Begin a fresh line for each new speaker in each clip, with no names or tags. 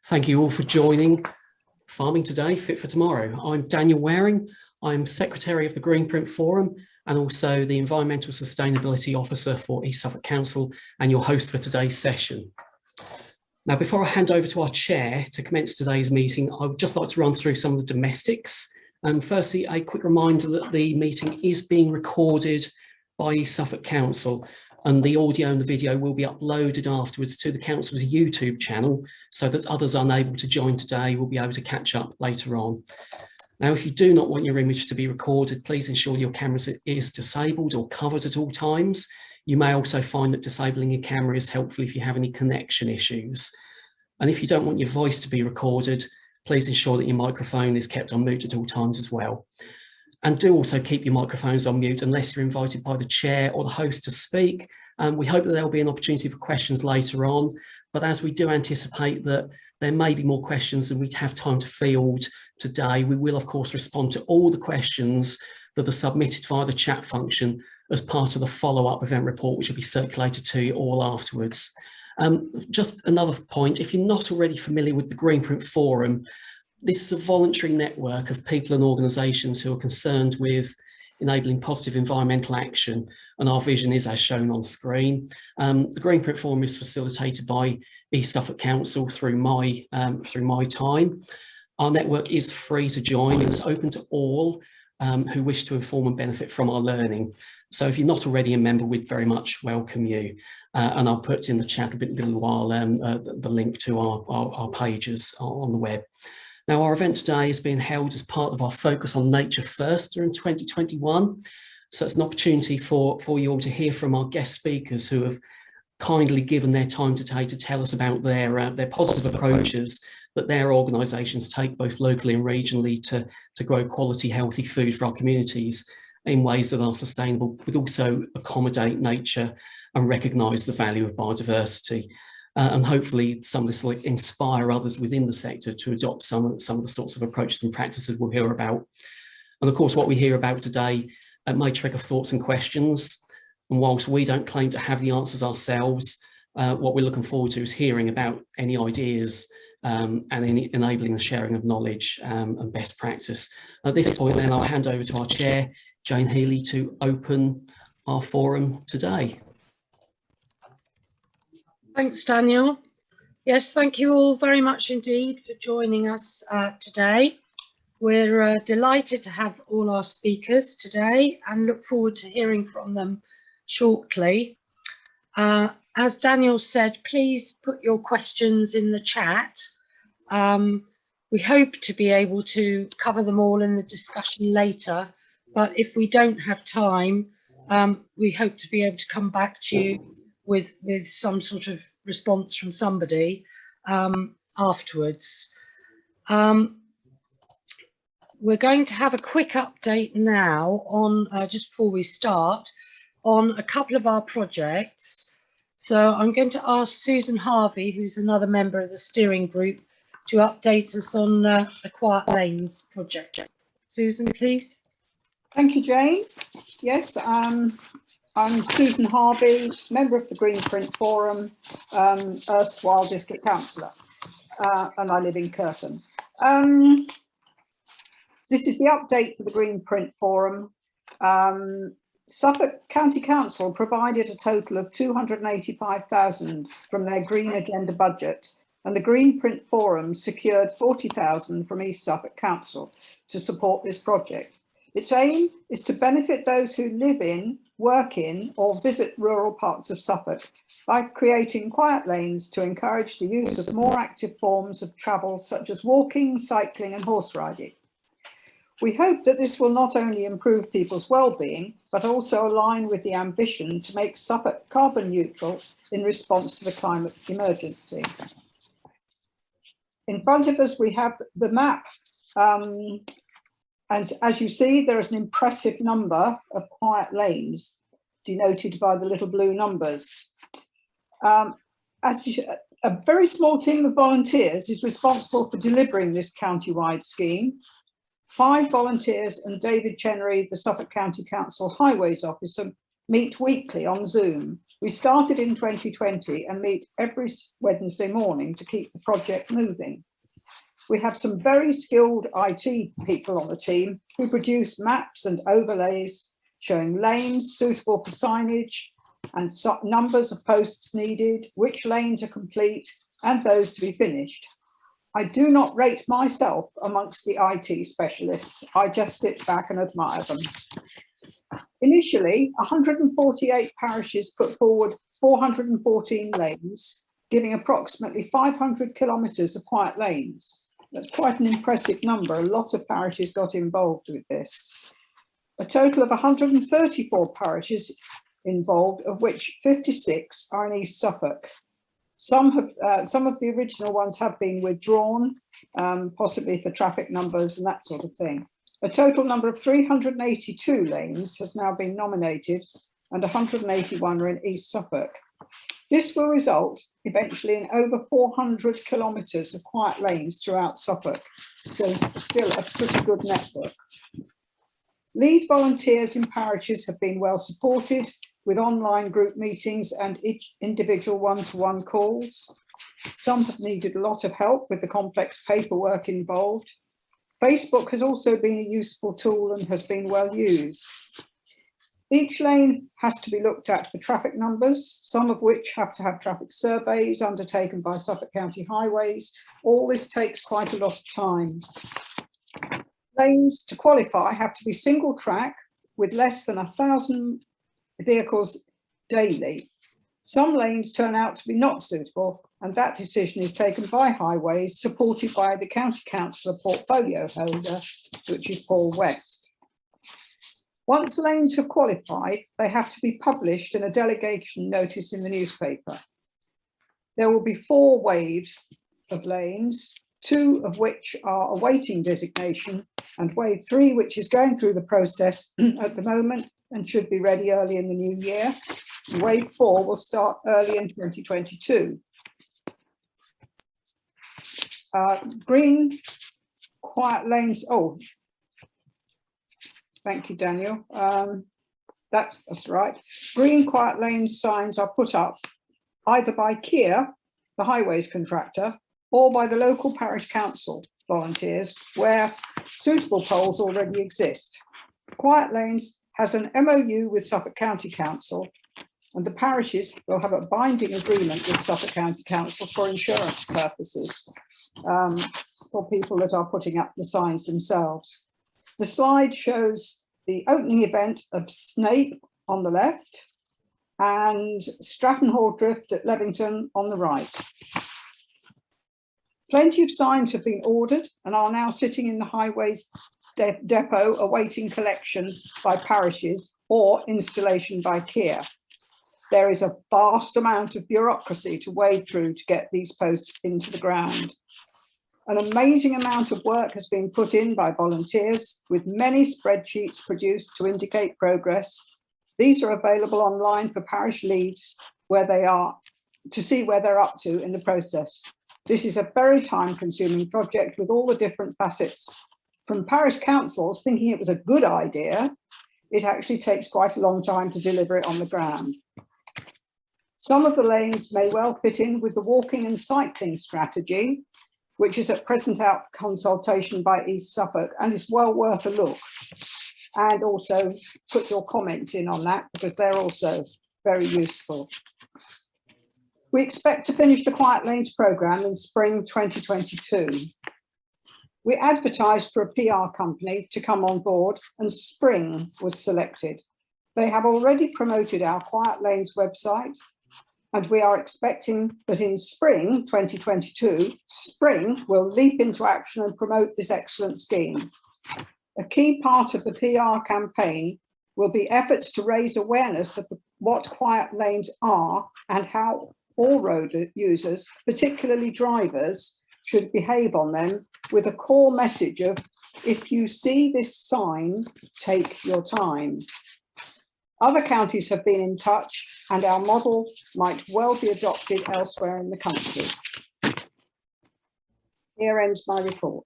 Thank you all for joining Farming Today, Fit for Tomorrow. I'm Daniel Waring. I'm Secretary of the Greenprint Forum and also the Environmental Sustainability Officer for East Suffolk Council and your host for today's session. Now, before I hand over to our chair to commence today's meeting, I would just like to run through some of the domestics. Firstly, a quick reminder that the meeting is being recorded by East Suffolk Council, and the audio and the video will be uploaded afterwards to the council's YouTube channel so that others unable to join today will be able to catch up later on. Now, if you do not want your image to be recorded, please ensure your camera is disabled or covered at all times. You may also find that disabling your camera is helpful if you have any connection issues. And if you don't want your voice to be recorded, please ensure that your microphone is kept on mute at all times as well. And do also keep your microphones on mute unless you're invited by the chair or the host to speak. We hope that there will be an opportunity for questions later on, but as we do anticipate that there may be more questions than we have time to field today, we will of course respond to all the questions that are submitted via the chat function as part of the follow-up event report, which will be circulated to you all afterwards. Just another point, if you're not already familiar with the Greenprint Forum, this is a voluntary network of people and organisations who are concerned with enabling positive environmental action, and our vision is as shown on screen. The Greenprint Forum is facilitated by East Suffolk Council through my time. Our network is free to join. It's open to all who wish to inform and benefit from our learning. So if you're not already a member, we'd very much welcome you. And I'll put in the chat a little while the link to our pages on the web. Now, our event today is being held as part of our focus on nature first during 2021. So it's an opportunity for you all to hear from our guest speakers who have kindly given their time today to tell us about their positive approaches that their organisations take both locally and regionally to grow quality, healthy food for our communities in ways that are sustainable, but also accommodate nature and recognise the value of biodiversity. And hopefully some of this will inspire others within the sector to adopt some of the sorts of approaches and practices we'll hear about. And of course, what we hear about today may trigger thoughts and questions. And whilst we don't claim to have the answers ourselves, what we're looking forward to is hearing about any ideas and enabling the sharing of knowledge and best practice. At this point, then I'll hand over to our chair, Jane Healy, to open our forum today.
Thanks, Daniel. Yes, thank you all very much indeed for joining us today. We're delighted to have all our speakers today and look forward to hearing from them shortly. As Daniel said, please put your questions in the chat. We hope to be able to cover them all in the discussion later, but if we don't have time, we hope to be able to come back to you with some sort of response from somebody afterwards. We're going to have a quick update now on, just before we start, on a couple of our projects. So I'm going to ask Susan Harvey, who's another member of the steering group, to update us on the Quiet Lanes project. Susan, please.
Thank you, Jane. Yes, I'm Susan Harvey, member of the Greenprint Forum, erstwhile district councillor, and I live in Curtin. This is the update for the Greenprint Forum. Suffolk County Council provided a total of 285,000 from their Green Agenda budget, and the Greenprint Forum secured 40,000 from East Suffolk Council to support this project. Its aim is to benefit those who live in, work in, or visit rural parts of Suffolk by creating quiet lanes to encourage the use of more active forms of travel such as walking, cycling and horse riding. We hope that this will not only improve people's well-being, but also align with the ambition to make Suffolk carbon neutral in response to the climate emergency. In front of us, we have the map. And as you see, there is an impressive number of quiet lanes denoted by the little blue numbers. A very small team of volunteers is responsible for delivering this county-wide scheme. 5 volunteers and David Chenery, the Suffolk County Council Highways Officer, meet weekly on Zoom We started in 2020 and meet every Wednesday morning to keep the project moving. We have some very skilled IT people on the team who produce maps and overlays showing lanes suitable for signage and numbers of posts needed, which lanes are complete and those to be finished. I do not rate myself amongst the IT specialists. I just sit back and admire them. Initially, 148 parishes put forward 414 lanes, giving approximately 500 kilometres of quiet lanes. That's quite an impressive number. A lot of parishes got involved with this. A total of 134 parishes involved, of which 56 are in East Suffolk. Some of the original ones have been withdrawn, possibly for traffic numbers and that sort of thing. A total number of 382 lanes has now been nominated and 181 are in East Suffolk. This will result eventually in over 400 kilometres of quiet lanes throughout Suffolk, so still a pretty good network. Lead volunteers in parishes have been well supported with online group meetings and each individual one-to-one calls. Some have needed a lot of help with the complex paperwork involved. Facebook has also been a useful tool and has been well used. Each lane has to be looked at for traffic numbers, some of which have to have traffic surveys undertaken by Suffolk County Highways. All this takes quite a lot of time. Lanes to qualify have to be single track with less than 1,000 vehicles daily. Some lanes turn out to be not suitable, and that decision is taken by Highways, supported by the County Councillor portfolio holder, which is Paul West. Once lanes have qualified, they have to be published in a delegation notice in the newspaper. There will be 4 waves of lanes, 2 of which are awaiting designation, and wave 3, which is going through the process at the moment and should be ready early in the new year. Wave 4 will start early in 2022. Green quiet lanes, oh, thank you, Daniel. That's right. Green quiet lanes signs are put up either by Kia, the highways contractor, or by the local parish council volunteers where suitable poles already exist. Quiet lanes has an MOU with Suffolk County Council, and the parishes will have a binding agreement with Suffolk County Council for insurance purposes, for people that are putting up the signs themselves. The slide shows the opening event of Snape on the left and Stratton Hall Drift at Levington on the right. Plenty of signs have been ordered and are now sitting in the Highways depot awaiting collection by parishes or installation by Kia. There is a vast amount of bureaucracy to wade through to get these posts into the ground. An amazing amount of work has been put in by volunteers, with many spreadsheets produced to indicate progress. These are available online for parish leads where they are to see where they're up to in the process. This is a very time-consuming project with all the different facets. From parish councils thinking it was a good idea, it actually takes quite a long time to deliver it on the ground. Some of the lanes may well fit in with the walking and cycling strategy, which is at present out for consultation by East Suffolk and is well worth a look. And also put your comments in on that because they're also very useful. We expect to finish the Quiet Lanes programme in spring 2022. We advertised for a PR company to come on board and Spring was selected. They have already promoted our Quiet Lanes website, and we are expecting that in spring 2022, Spring will leap into action and promote this excellent scheme. A key part of the PR campaign will be efforts to raise awareness of what quiet lanes are and how all road users, particularly drivers, should behave on them, with a core message of, if you see this sign, take your time. Other counties have been in touch and our model might well be adopted elsewhere in the country. Here ends my report.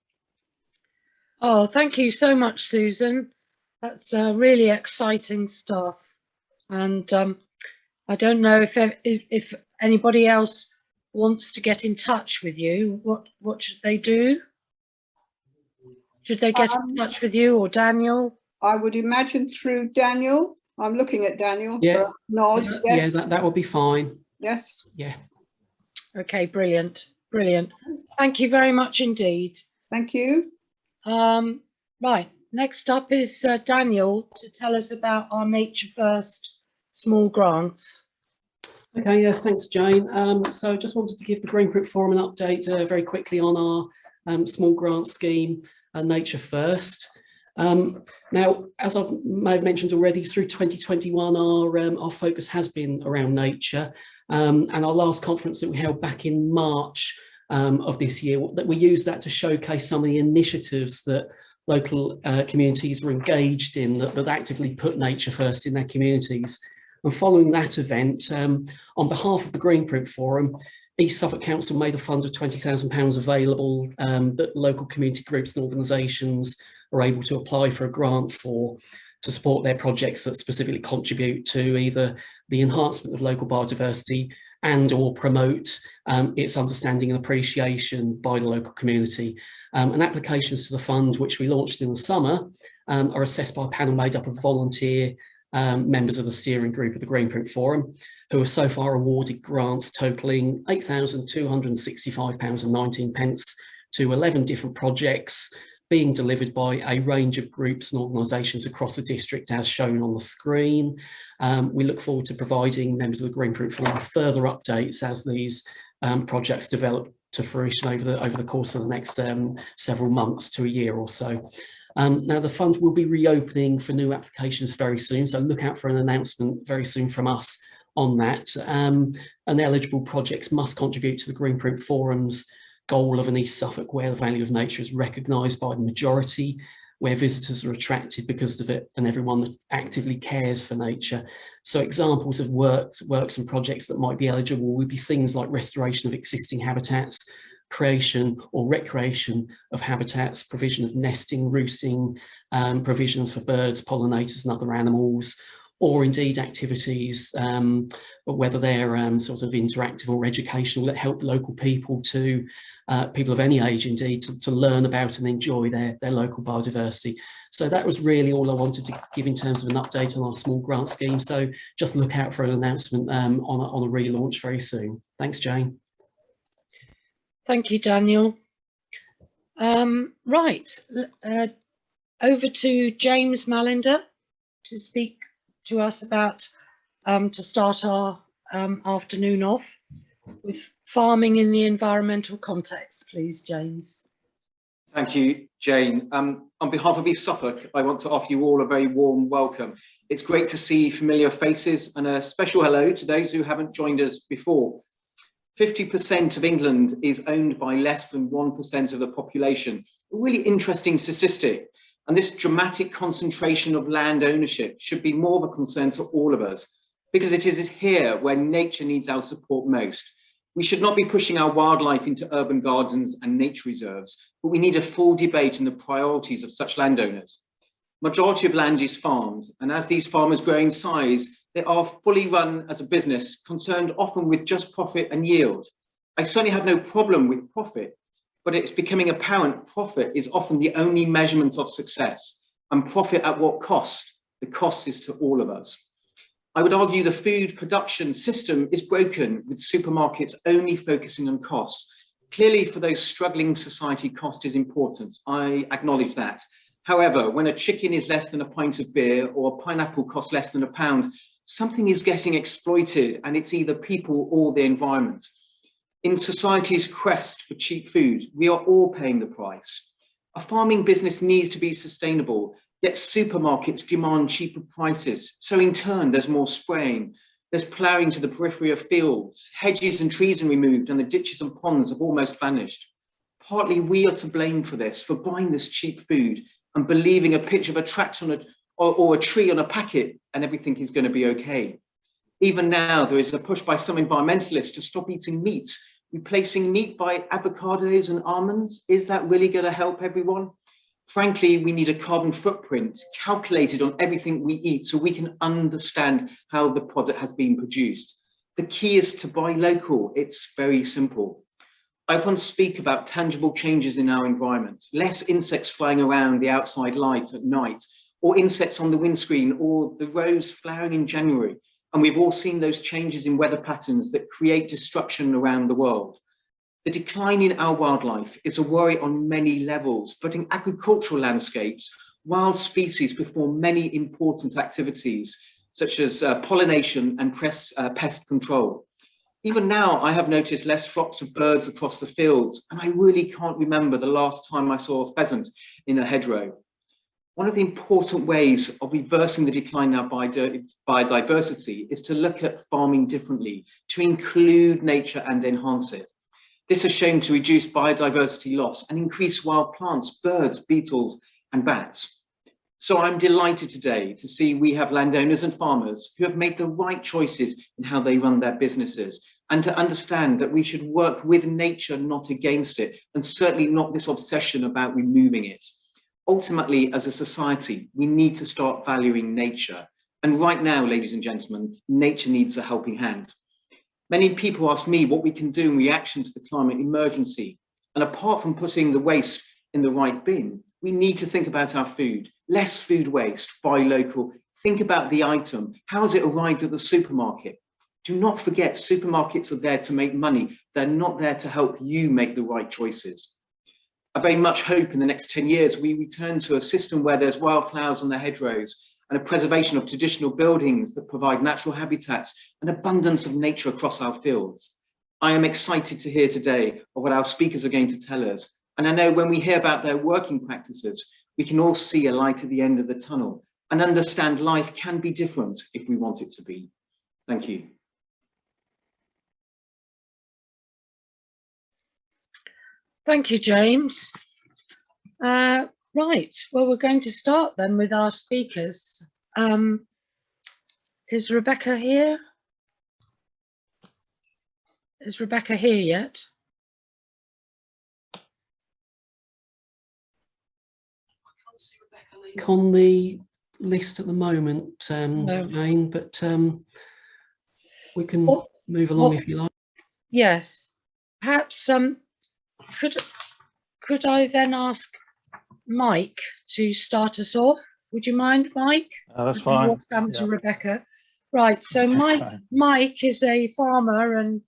Oh, thank you so much, Susan. That's really exciting stuff. And I don't know if anybody else wants to get in touch with you. What should they do? Should they get in touch with you or Daniel?
I would imagine through Daniel. I'm looking at Daniel.
Yeah.
For a nod. Yes.
Yeah, that will be fine.
Yes.
Yeah.
Okay, brilliant, brilliant. Thank you very much indeed.
Thank you.
Right, next up is Daniel to tell us about our Nature First small grants.
Okay, yes, thanks, Jane. So just wanted to give the Greenprint Forum an update very quickly on our small grant scheme, Nature First. Now, as I may have mentioned already, through 2021, our focus has been around nature. And our last conference that we held back in March of this year, that we used that to showcase some of the initiatives that local communities were engaged in that actively put nature first in their communities. And following that event, on behalf of the Greenprint Forum, East Suffolk Council made a fund of £20,000 available that local community groups and organisations are able to apply for a grant to support their projects that specifically contribute to either the enhancement of local biodiversity and or promote its understanding and appreciation by the local community. And applications to the fund, which we launched in the summer, are assessed by a panel made up of volunteer members of the steering group of the Greenprint Forum, who have so far awarded grants totalling £8,265.19 to 11 different projects being delivered by a range of groups and organisations across the district, as shown on the screen. We look forward to providing members of the Greenprint Forum with further updates as these projects develop to fruition over the course of the next several months to a year or so. Now, the fund will be reopening for new applications very soon, so look out for an announcement very soon from us on that. And eligible projects must contribute to the Greenprint Forum's goal of an East Suffolk where the value of nature is recognised by the majority, where visitors are attracted because of it, and everyone that actively cares for nature. So examples of works and projects that might be eligible would be things like restoration of existing habitats, creation or recreation of habitats, provision of nesting, roosting, provisions for birds, pollinators and other animals, or indeed activities, whether they're sort of interactive or educational, that help local people people of any age indeed, to learn about and enjoy their local biodiversity. So that was really all I wanted to give in terms of an update on our small grant scheme. So just look out for an announcement on a relaunch very soon. Thanks, Jane.
Thank you, Daniel. Right, over to James Mallender to speak to us about, to start our afternoon off with farming in the environmental context, please, James.
Thank you, Jane. On behalf of East Suffolk, I want to offer you all a very warm welcome. It's great to see familiar faces, and a special hello to those who haven't joined us before. 50% of England is owned by less than 1% of the population. A really interesting statistic. And this dramatic concentration of land ownership should be more of a concern to all of us, because it is here where nature needs our support most. We should not be pushing our wildlife into urban gardens and nature reserves, but we need a full debate on the priorities of such landowners. Majority of land is farmed, and as these farmers grow in size, they are fully run as a business, concerned often with just profit and yield. I certainly have no problem with profit, but it's becoming apparent profit is often the only measurement of success, and profit at what cost? The cost is to all of us. I would argue the food production system is broken, with supermarkets only focusing on costs. Clearly, for those struggling society, cost is important. I acknowledge that. However, when a chicken is less than a pint of beer or a pineapple costs less than £1, something is getting exploited, and it's either people or the environment. In society's quest for cheap food, we are all paying the price. A farming business needs to be sustainable, yet supermarkets demand cheaper prices. So in turn, there's more spraying. There's ploughing to the periphery of fields. Hedges and trees are removed, and the ditches and ponds have almost vanished. Partly we are to blame for this, for buying this cheap food and believing a picture of a tractor or a tree on a packet and everything is going to be okay. Even now, there is a push by some environmentalists to stop eating meat, replacing meat by avocados and almonds. Is that really going to help everyone? Frankly, we need a carbon footprint calculated on everything we eat so we can understand how the product has been produced. The key is to buy local. It's very simple. I often speak about tangible changes in our environment, less insects flying around the outside light at night, or insects on the windscreen, or the rose flowering in January. And we've all seen those changes in weather patterns that create destruction around the world. The decline in our wildlife is a worry on many levels, but in agricultural landscapes, wild species perform many important activities, such as pollination and pest control. Even now, I have noticed less flocks of birds across the fields, and I really can't remember the last time I saw a pheasant in a hedgerow. One of the important ways of reversing the decline in our biodiversity is to look at farming differently, to include nature and enhance it. This has shown to reduce biodiversity loss and increase wild plants, birds, beetles, and bats. So I'm delighted today to see we have landowners and farmers who have made the right choices in how they run their businesses, and to understand that we should work with nature, not against it, and certainly not this obsession about removing it. Ultimately, as a society, we need to start valuing nature. And right now, ladies and gentlemen, nature needs a helping hand. Many people ask me what we can do in reaction to the climate emergency. And apart from putting the waste in the right bin, we need to think about our food. Less food waste, buy local. Think about the item. How has it arrived at the supermarket? Do not forget, supermarkets are there to make money. They're not there to help you make the right choices. I very much hope in the next 10 years we return to a system where there's wildflowers on the hedgerows and a preservation of traditional buildings that provide natural habitats and abundance of nature across our fields. I am excited to hear today of what our speakers are going to tell us. And I know when we hear about their working practices, we can all see a light at the end of the tunnel and understand life can be different if we want it to be. Thank you.
Thank you, James. Right, well, we're going to start then with our speakers. Is Rebecca here? Is Rebecca here yet?
I can't see Rebecca on the list at the moment,
No.
Jane, but we can move along if you like.
Yes, perhaps could I then ask Mike to start us off? Would you mind, Mike?
That's fine.
We'll come to Rebecca. Right, so Mike is a farmer and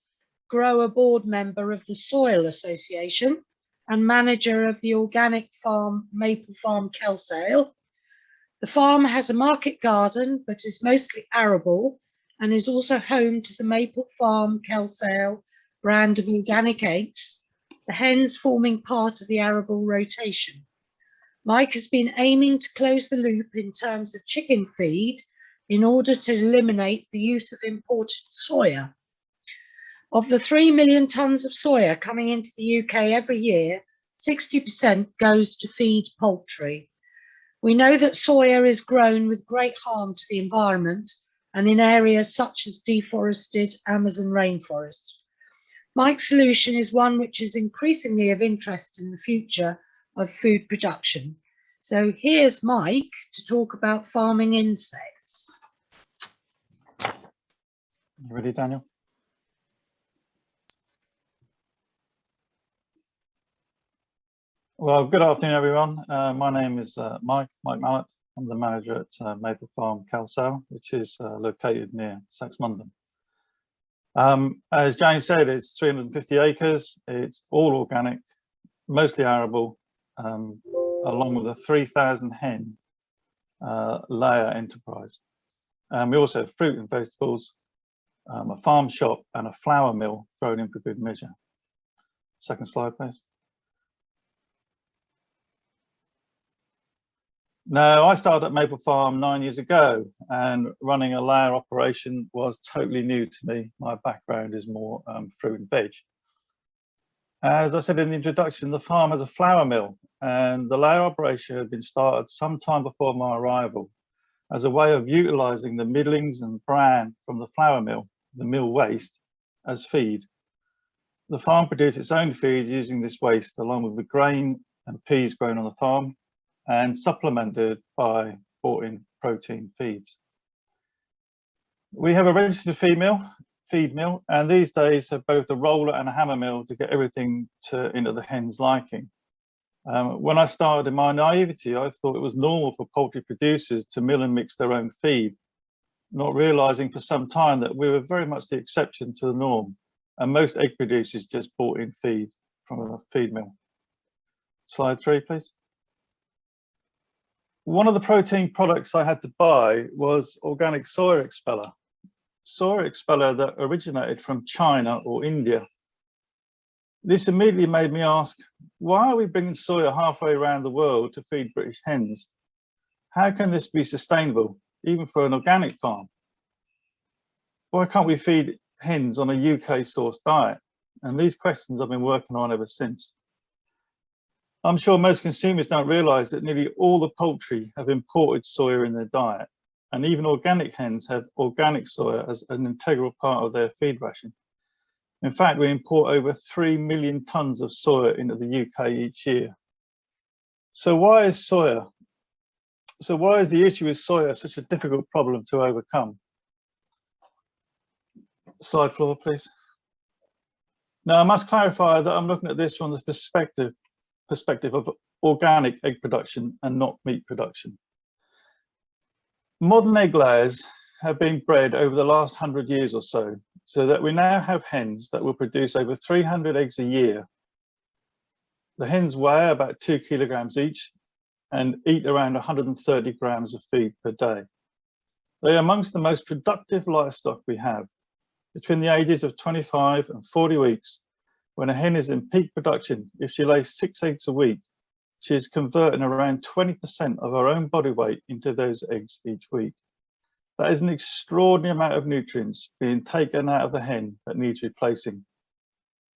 grower board member of the Soil Association and manager of the organic farm Maple Farm Kelsale. The farm has a market garden but is mostly arable and is also home to the Maple Farm Kelsale brand of organic eggs, the hens forming part of the arable rotation. Mike has been aiming to close the loop in terms of chicken feed in order to eliminate the use of imported soya. Of the 3 million tonnes of soya coming into the UK every year, 60% goes to feed poultry. We know that soya is grown with great harm to the environment and in areas such as deforested Amazon rainforest. Mike's solution is one which is increasingly of interest in the future of food production. So here's Mike to talk about farming insects.
You ready, Daniel? Well, good afternoon, everyone. My name is Mike Mallet. I'm the manager at Maple Farm Kelsale, which is located near Saxmundham. As Jane said, it's 350 acres. It's all organic, mostly arable, along with a 3,000 hen layer enterprise. We also have fruit and vegetables, a farm shop and a flour mill thrown in for good measure. Second slide, please. Now, I started at Maple Farm 9 years ago, and running a layer operation was totally new to me. My background is more fruit and veg. As I said in the introduction, the farm has a flour mill, and the layer operation had been started some time before my arrival as a way of utilising the middlings and bran from the flour mill, the mill waste, as feed. The farm produced its own feed using this waste, along with the grain and peas grown on the farm, and supplemented by bought-in protein feeds. We have a registered feed mill, and these days have both a roller and a hammer mill to get everything into the hen's liking. When I started, in my naivety, I thought it was normal for poultry producers to mill and mix their own feed, not realizing for some time that we were very much the exception to the norm, and most egg producers just bought in feed from a feed mill. Slide 3, please. One of the protein products I had to buy was organic soya expeller. Soya expeller that originated from China or India. This immediately made me ask, why are we bringing soya halfway around the world to feed British hens? How can this be sustainable, even for an organic farm? Why can't we feed hens on a UK sourced diet? And these questions I've been working on ever since. I'm sure most consumers don't realise that nearly all the poultry have imported soya in their diet, and even organic hens have organic soya as an integral part of their feed ration. In fact, we import over 3 million tonnes of soya into the UK each year. So why is the issue with soya such a difficult problem to overcome? Slide 4, please. Now, I must clarify that I'm looking at this from the perspective of organic egg production and not meat production. Modern egg layers have been bred over the last 100 years or so that we now have hens that will produce over 300 eggs a year. The hens weigh about 2 kilograms each and eat around 130 grams of feed per day. They are amongst the most productive livestock we have. Between the ages of 25 and 40 weeks, when a hen is in peak production, if she lays 6 eggs a week, she is converting around 20% of her own body weight into those eggs each week. That is an extraordinary amount of nutrients being taken out of the hen that needs replacing.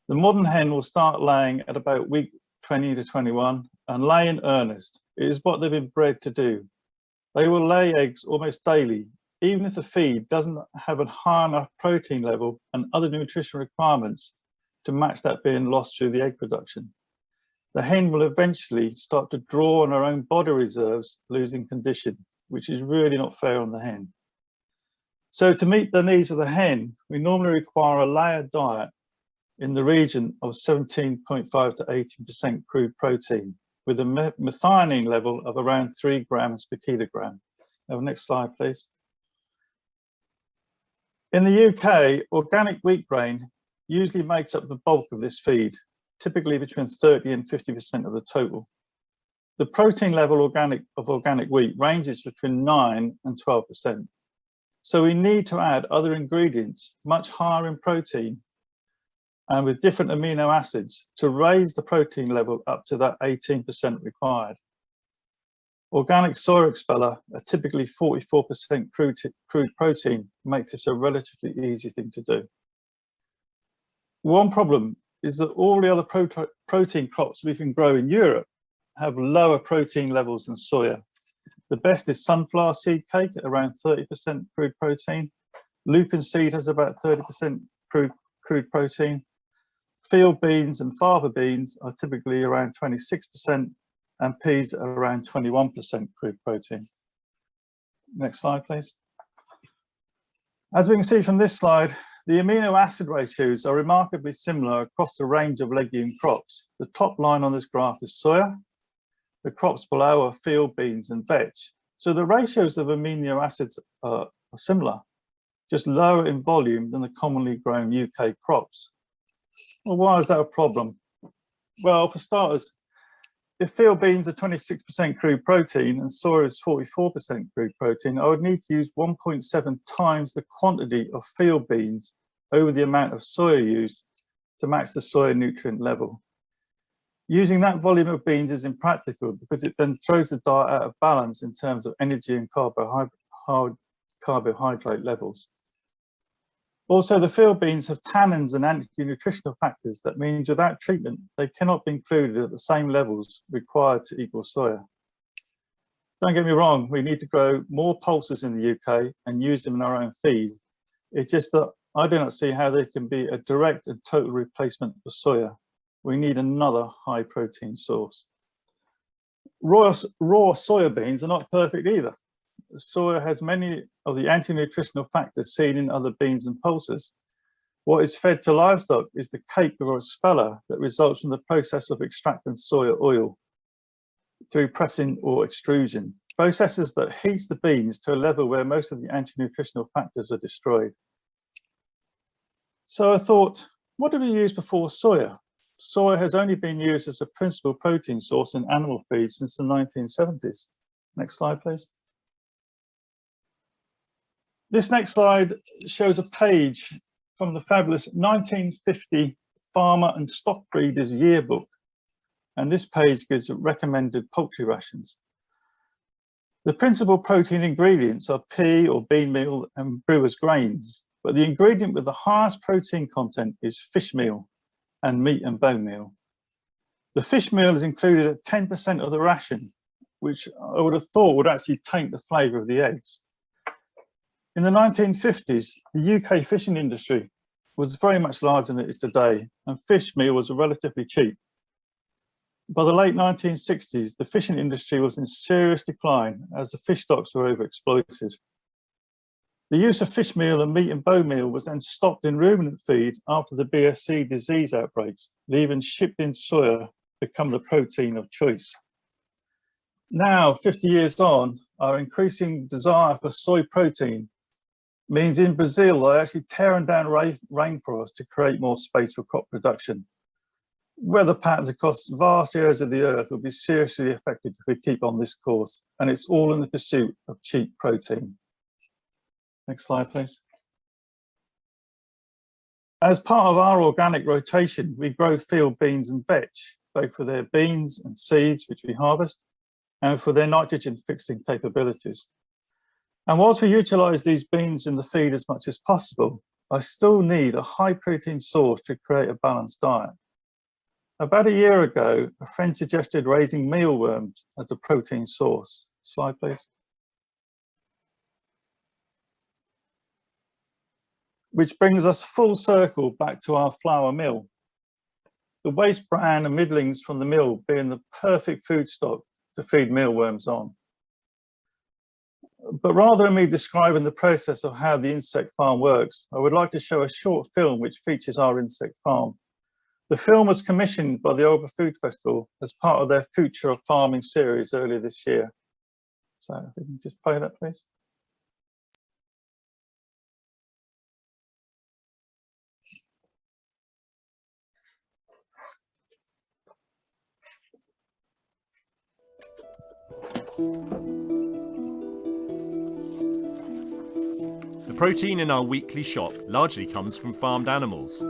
The modern hen will start laying at about week 20 to 21 and lay in earnest. It is what they've been bred to do. They will lay eggs almost daily, even if the feed doesn't have a high enough protein level and other nutrition requirements to match that being lost through the egg production. The hen will eventually start to draw on her own body reserves, losing condition, which is really not fair on the hen. So to meet the needs of the hen, we normally require a layered diet in the region of 17.5 to 18% crude protein, with a methionine level of around 3 grams per kilogram. Now, next slide, please. In the UK, organic wheat grain usually makes up the bulk of this feed, typically between 30 and 50% of the total. The protein level of organic wheat ranges between 9 and 12%. So we need to add other ingredients much higher in protein and with different amino acids to raise the protein level up to that 18% required. Organic soya expeller, a typically 44% crude protein, makes this a relatively easy thing to do. One problem is that all the other protein crops we can grow in Europe have lower protein levels than soya. The best is sunflower seed cake at around 30% crude protein. Lupin seed has about 30% crude protein. Field beans and fava beans are typically around 26%, and peas are around 21% crude protein. Next slide, please. As we can see from this slide, the amino acid ratios are remarkably similar across the range of legume crops. The top line on this graph is soya. The crops below are field beans and vetch. So the ratios of amino acids are similar, just lower in volume than the commonly grown UK crops. Well, why is that a problem? Well, for starters, if field beans are 26% crude protein and soya is 44% crude protein, I would need to use 1.7 times the quantity of field beans over the amount of soya used to match the soya nutrient level. Using that volume of beans is impractical because it then throws the diet out of balance in terms of energy and carbohydrate levels. Also, the field beans have tannins and anti-nutritional factors. That means without treatment, they cannot be included at the same levels required to equal soya. Don't get me wrong, we need to grow more pulses in the UK and use them in our own feed. It's just that I do not see how they can be a direct and total replacement for soya. We need another high protein source. Raw soya beans are not perfect either. Soya has many of the anti-nutritional factors seen in other beans and pulses. What is fed to livestock is the cake or speller that results from the process of extracting soya oil through pressing or extrusion, processes that heats the beans to a level where most of the anti-nutritional factors are destroyed. So I thought, what did we use before soya? Soya has only been used as a principal protein source in animal feed since the 1970s. Next slide, please. This next slide shows a page from the fabulous 1950 Farmer and Stock Breeders Yearbook. And this page gives recommended poultry rations. The principal protein ingredients are pea or bean meal and brewer's grains, but the ingredient with the highest protein content is fish meal and meat and bone meal. The fish meal is included at 10% of the ration, which I would have thought would actually taint the flavour of the eggs. In the 1950s, the UK fishing industry was very much larger than it is today, and fish meal was relatively cheap. By the late 1960s, the fishing industry was in serious decline as the fish stocks were overexploited. The use of fish meal and meat and bone meal was then stopped in ruminant feed after the BSE disease outbreaks, leaving shipped-in soya become the protein of choice. Now, 50 years on, our increasing desire for soy protein means in Brazil they're actually tearing down rainforests to create more space for crop production. Weather patterns across vast areas of the earth will be seriously affected if we keep on this course, and it's all in the pursuit of cheap protein. Next slide, please. As part of our organic rotation, we grow field beans and vetch, both for their beans and seeds, which we harvest, and for their nitrogen fixing capabilities. And whilst we utilise these beans in the feed as much as possible, I still need a high protein source to create a balanced diet. About a year ago, a friend suggested raising mealworms as a protein source. Slide, please. Which brings us full circle back to our flour mill. The waste bran and middlings from the mill being the perfect food stock to feed mealworms on. But rather than me describing the process of how the insect farm works, I would like to show a short film which features our insect farm. The film was commissioned by the Alba Food Festival as part of their Future of Farming series earlier this year. So if we can just play that, please.
The protein in our weekly shop largely comes from farmed animals.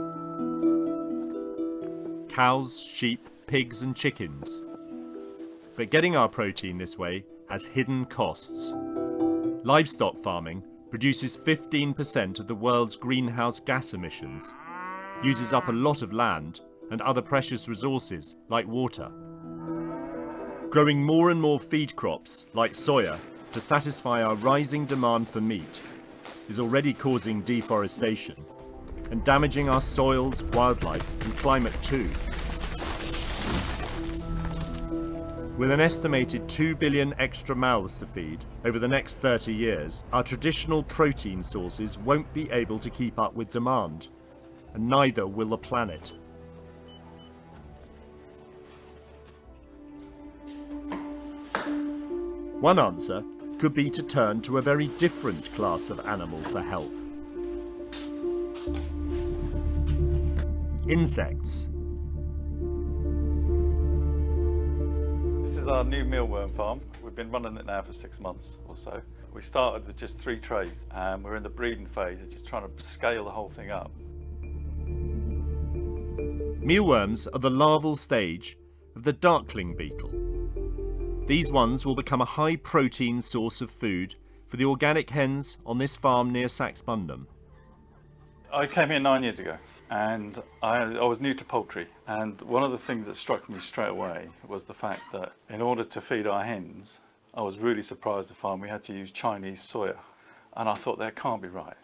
Cows, sheep, pigs and chickens. But getting our protein this way has hidden costs. Livestock farming produces 15% of the world's greenhouse gas emissions, uses up a lot of land and other precious resources like water. Growing more and more feed crops like soya to satisfy our rising demand for meat is already causing deforestation and damaging our soils, wildlife and climate too. With an estimated 2 billion extra mouths to feed over the next 30 years, our traditional protein sources won't be able to keep up with demand, and neither will the planet. One answer could be to turn to a very different class of animal for help. Insects.
This is our new mealworm farm. We've been running it now for 6 months or so. We started with just 3 trays and we're in the breeding phase of just trying to scale the whole thing up.
Mealworms are the larval stage of the darkling beetle. These ones will become a high protein source of food for the organic hens on this farm near Saxmundham.
I came here 9 years ago and I was new to poultry, and one of the things that struck me straight away was the fact that in order to feed our hens, I was really surprised to find we had to use Chinese soya, and I thought that can't be right.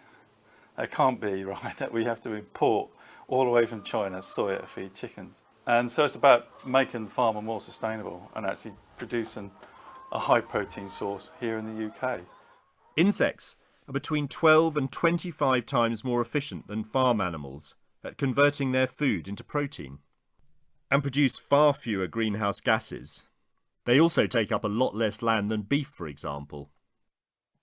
That can't be right that we have to import all the way from China soya to feed chickens. And so it's about making the farmer more sustainable and actually producing a high protein source here in the UK.
Insects are between 12 and 25 times more efficient than farm animals at converting their food into protein, and produce far fewer greenhouse gases. They also take up a lot less land than beef, for example.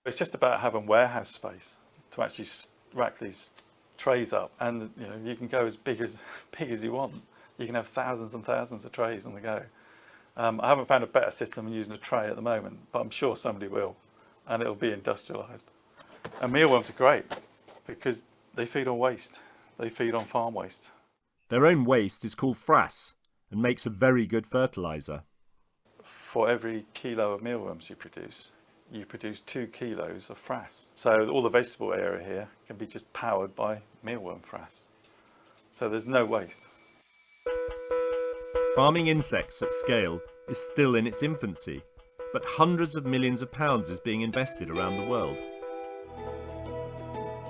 It's just about having warehouse space to actually rack these trays up, and you can go as big as you want. You can have thousands and thousands of trays on the go. I haven't found a better system than using a tray at the moment, but I'm sure somebody will, and it'll be industrialised. And mealworms are great because they feed on waste. They feed on farm waste.
Their own waste is called frass and makes a very good fertiliser.
For every kilo of mealworms you produce 2 kilos of frass. So all the vegetable area here can be just powered by mealworm frass. So there's no waste.
Farming insects at scale is still in its infancy, but hundreds of millions of pounds is being invested around the world.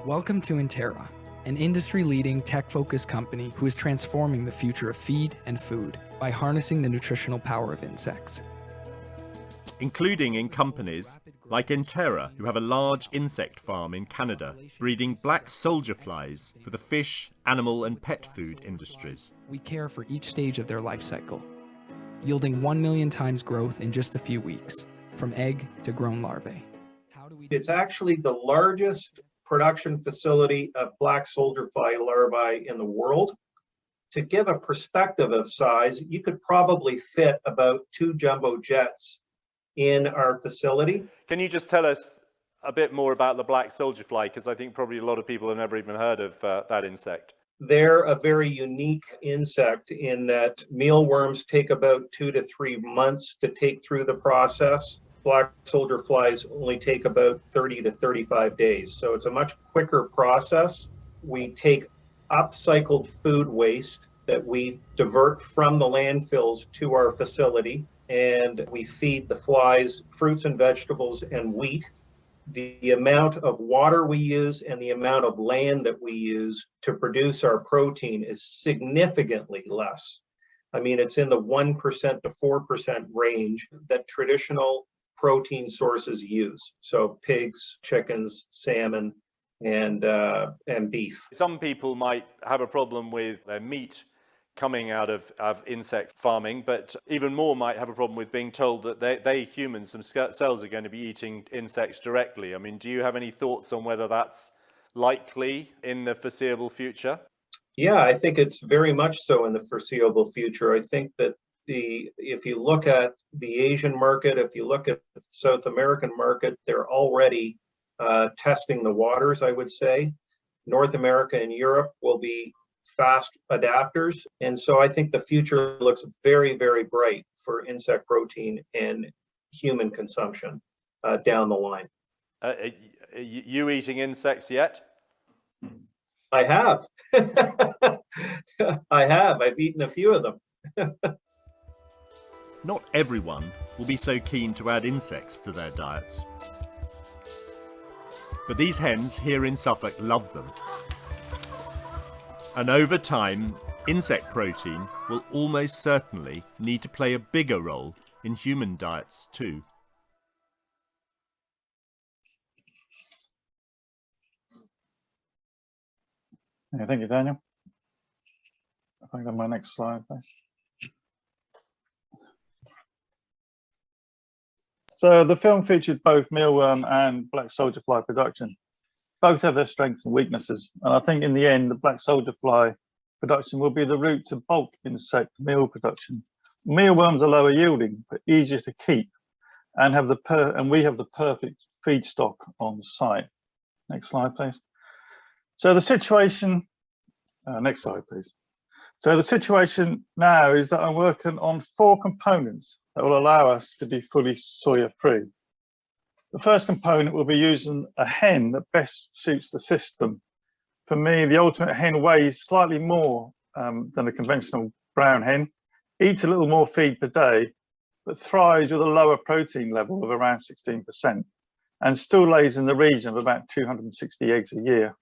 Welcome to Interra, an industry-leading tech-focused company who is transforming the future of feed and food by harnessing the nutritional power of insects.
Including in companies like Interra, who have a large insect farm in Canada, breeding black soldier flies for the fish, animal and pet food industries.
We care for each stage of their life cycle, yielding 1 million times growth in just a few weeks, from egg to grown larvae.
It's actually the largest production facility of black soldier fly larvae in the world. To give a perspective of size, you could probably fit about 2 jumbo jets in our facility.
Can you just tell us a bit more about the black soldier fly? Because I think probably a lot of people have never even heard of that insect.
They're a very unique insect in that mealworms take about 2 to 3 months to take through the process. Black soldier flies only take about 30 to 35 days. So it's a much quicker process. We take upcycled food waste that we divert from the landfills to our facility, and we feed the flies fruits and vegetables and wheat. The amount of water we use and the amount of land that we use to produce our protein is significantly less. I mean, it's in the 1% to 4% range that traditional protein sources use. So pigs, chickens, salmon, and beef.
Some people might have a problem with their meat coming out of insect farming, but even more might have a problem with being told that they humans themselves are going to be eating insects directly. I mean, do you have any thoughts on whether that's likely in the foreseeable future?
Yeah, I think it's very much so in the foreseeable future. I think that if you look at the Asian market, if you look at the South American market, they're already testing the waters, I would say. North America and Europe will be fast adapters. And so I think the future looks very, very bright for insect protein and human consumption down the line.
You eating insects yet?
I have. I have. I've eaten a few of them.
Not everyone will be so keen to add insects to their diets. But these hens here in Suffolk love them. And over time, insect protein will almost certainly need to play a bigger role in human diets too.
Yeah, thank you, Daniel. If I go to my next slide, please. So the film featured both mealworm and black soldier fly production. Both have their strengths and weaknesses, and I think in the end, the black soldier fly production will be the route to bulk insect meal production. Mealworms are lower yielding, but easier to keep, and we have the perfect feedstock on site. Next slide, please. So the situation, next slide, please. So the situation now is that I'm working on 4 components that will allow us to be fully soya-free. The first component will be using a hen that best suits the system. For me, the ultimate hen weighs slightly more than a conventional brown hen, eats a little more feed per day, but thrives with a lower protein level of around 16%, and still lays in the region of about 260 eggs a year.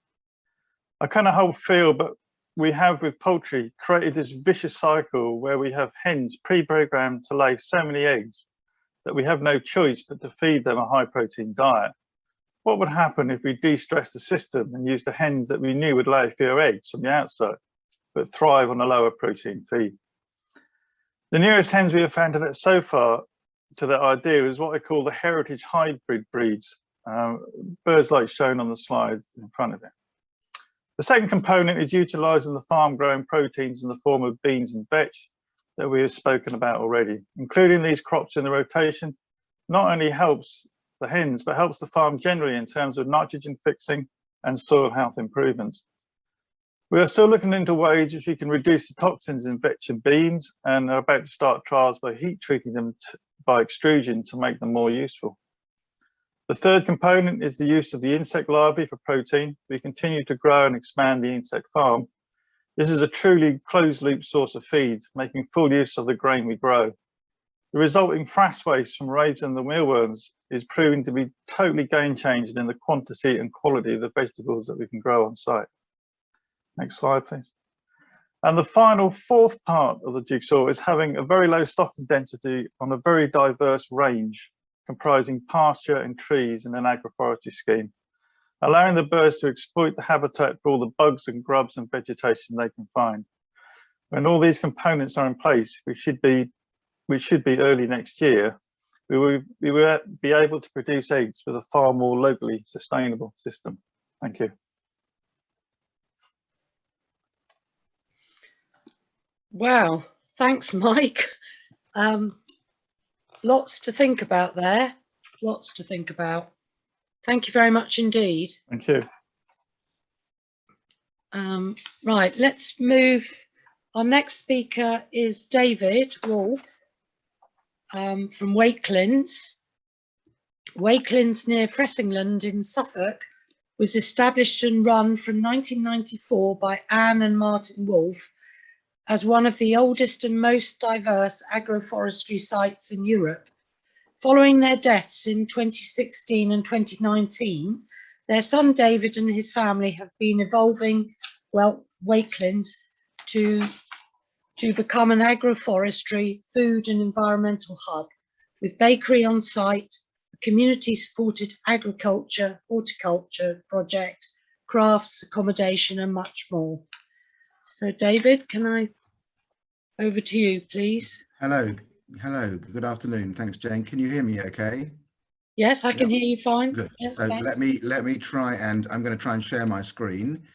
I kind of hold feel, but we have with poultry created this vicious cycle where we have hens pre-programmed to lay so many eggs that we have no choice but to feed them a high protein diet. What would happen if we de-stress the system and use the hens that we knew would lay fewer eggs from the outset, but thrive on a lower protein feed? The nearest hens we have found to that so far to that idea is what I call the heritage hybrid breeds, birds like shown on the slide in front of it. The second component is utilising the farm-grown proteins in the form of beans and vetch that we have spoken about already. Including these crops in the rotation not only helps the hens, but helps the farm generally in terms of nitrogen fixing and soil health improvements. We are still looking into ways which we can reduce the toxins in vetch and beans, and are about to start trials by heat treating them by extrusion to make them more useful. The third component is the use of the insect larvae for protein. We continue to grow and expand the insect farm. This is a truly closed loop source of feed, making full use of the grain we grow. The resulting frass waste from raising the mealworms is proving to be totally game-changing in the quantity and quality of the vegetables that we can grow on site. Next slide, please. And the final fourth part of the jigsaw is having a very low stocking density on a very diverse range, comprising pasture and trees in an agroforestry scheme, allowing the birds to exploit the habitat for all the bugs and grubs and vegetation they can find. When all these components are in place, which should be early next year, we will be able to produce eggs with a far more locally sustainable system. Thank you.
Wow, thanks, Mike. Lots to think about there. Lots to think about. Thank you very much indeed.
Thank you.
Right, let's move. Our next speaker is David Wolf from Wakelands. Wakelands near Fressingland in Suffolk was established and run from 1994 by Anne and Martin Wolf as one of the oldest and most diverse agroforestry sites in Europe. Following their deaths in 2016 and 2019, their son David and his family have been evolving, well, Wakelands to become an agroforestry, food and environmental hub with bakery on site, a community-supported agriculture, horticulture project, crafts, accommodation and much more. So David, over to you, please.
Hello, good afternoon. Thanks, Jane. Can you hear me okay?
Yes, I can hear you fine.
Good.
Yes,
so
thanks.
let me try, and I'm going to try and share my screen.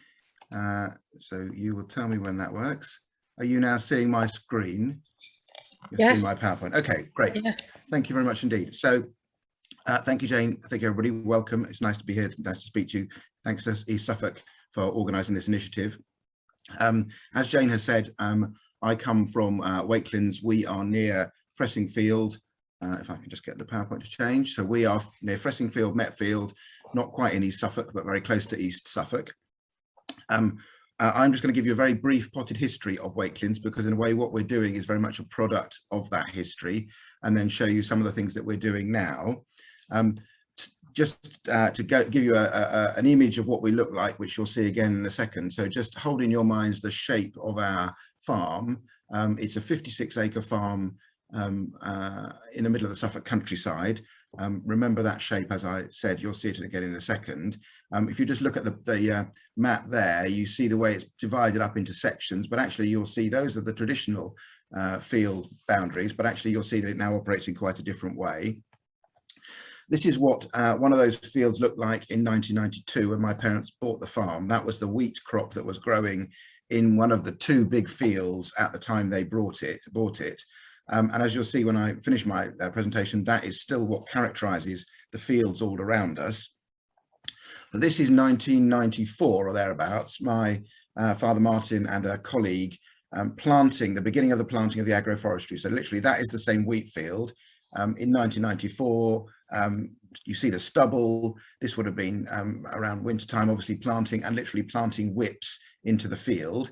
So you will tell me when that works. Are you now seeing my screen? You're
Yes.
seeing my PowerPoint. Okay, great.
Yes.
Thank you very much indeed. So thank you, Jane. Thank you, everybody. Welcome. It's nice to be here. It's nice to speak to you. Thanks to East Suffolk for organising this initiative. As Jane has said, I come from Wakelands. We are near Fressingfield. If I can just get the PowerPoint to change. So we are near Fressingfield, Metfield, not quite in East Suffolk, but very close to East Suffolk. I'm just going to give you a very brief potted history of Wakelands, because in a way what we're doing is very much a product of that history, and then show you some of the things that we're doing now. Just to give you an image of what we look like, which you'll see again in a second. So just hold in your minds the shape of our farm. It's a 56-acre farm in the middle of the Suffolk countryside. Remember that shape, as I said. You'll see it again in a second. If you just look at the map there, you see the way it's divided up into sections, but actually you'll see those are the traditional field boundaries, but actually you'll see that it now operates in quite a different way. This is what one of those fields looked like in 1992 when my parents bought the farm. That was the wheat crop that was growing in one of the two big fields at the time they bought it. And as you'll see when I finish my presentation, that is still what characterizes the fields all around us. This is 1994 or thereabouts. My father Martin and a colleague planting, the beginning of the planting of the agroforestry. So literally that is the same wheat field. In 1994, you see the stubble. This would have been around winter time, obviously planting and literally planting whips into the field.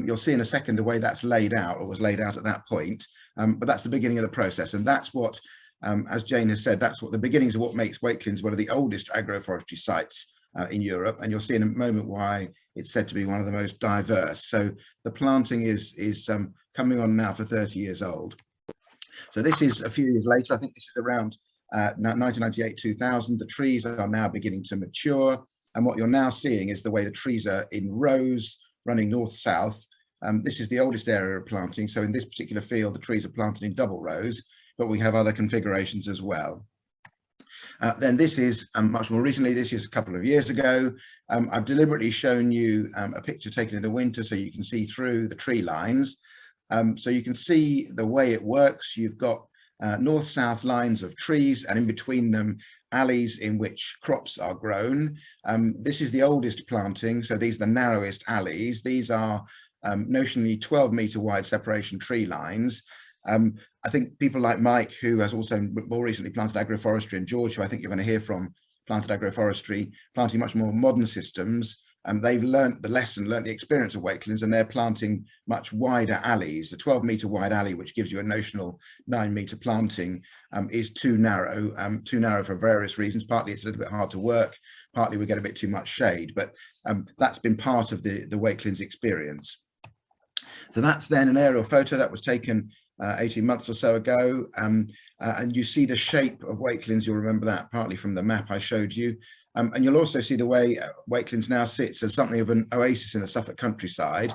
You'll see in a second the way that's laid out, or was laid out at that point. But that's the beginning of the process, and that's what, as Jane has said, that's what the beginnings of what makes Wakelands one of the oldest agroforestry sites in Europe, and you'll see in a moment why it's said to be one of the most diverse. So the planting is coming on now for 30 years old. So this is a few years later. I think this is around 1998, 2000. The trees are now beginning to mature, and what you're now seeing is the way the trees are in rows running north-south. This is the oldest area of planting. So in this particular field, the trees are planted in double rows, but we have other configurations as well. Then this is much more recently. This is a couple of years ago. I've deliberately shown you a picture taken in the winter so you can see through the tree lines. So you can see the way it works. You've got north-south lines of trees, and in between them alleys in which crops are grown. This is the oldest planting, so these are the narrowest alleys. These are notionally 12-metre wide separation tree lines. I think people like Mike, who has also more recently planted agroforestry, and George, who I think you're going to hear from, planted agroforestry, planting much more modern systems. They've learnt the lesson, learnt the experience of Wakelands, and they're planting much wider alleys. The 12-metre wide alley, which gives you a notional 9-metre planting, is too narrow for various reasons. Partly it's a little bit hard to work, partly we get a bit too much shade, but that's been part of the Wakelands experience. So that's then an aerial photo that was taken 18 months or so ago, and you see the shape of Wakelands. You'll remember that partly from the map I showed you, and you'll also see the way Wakelands now sits as something of an oasis in the Suffolk countryside.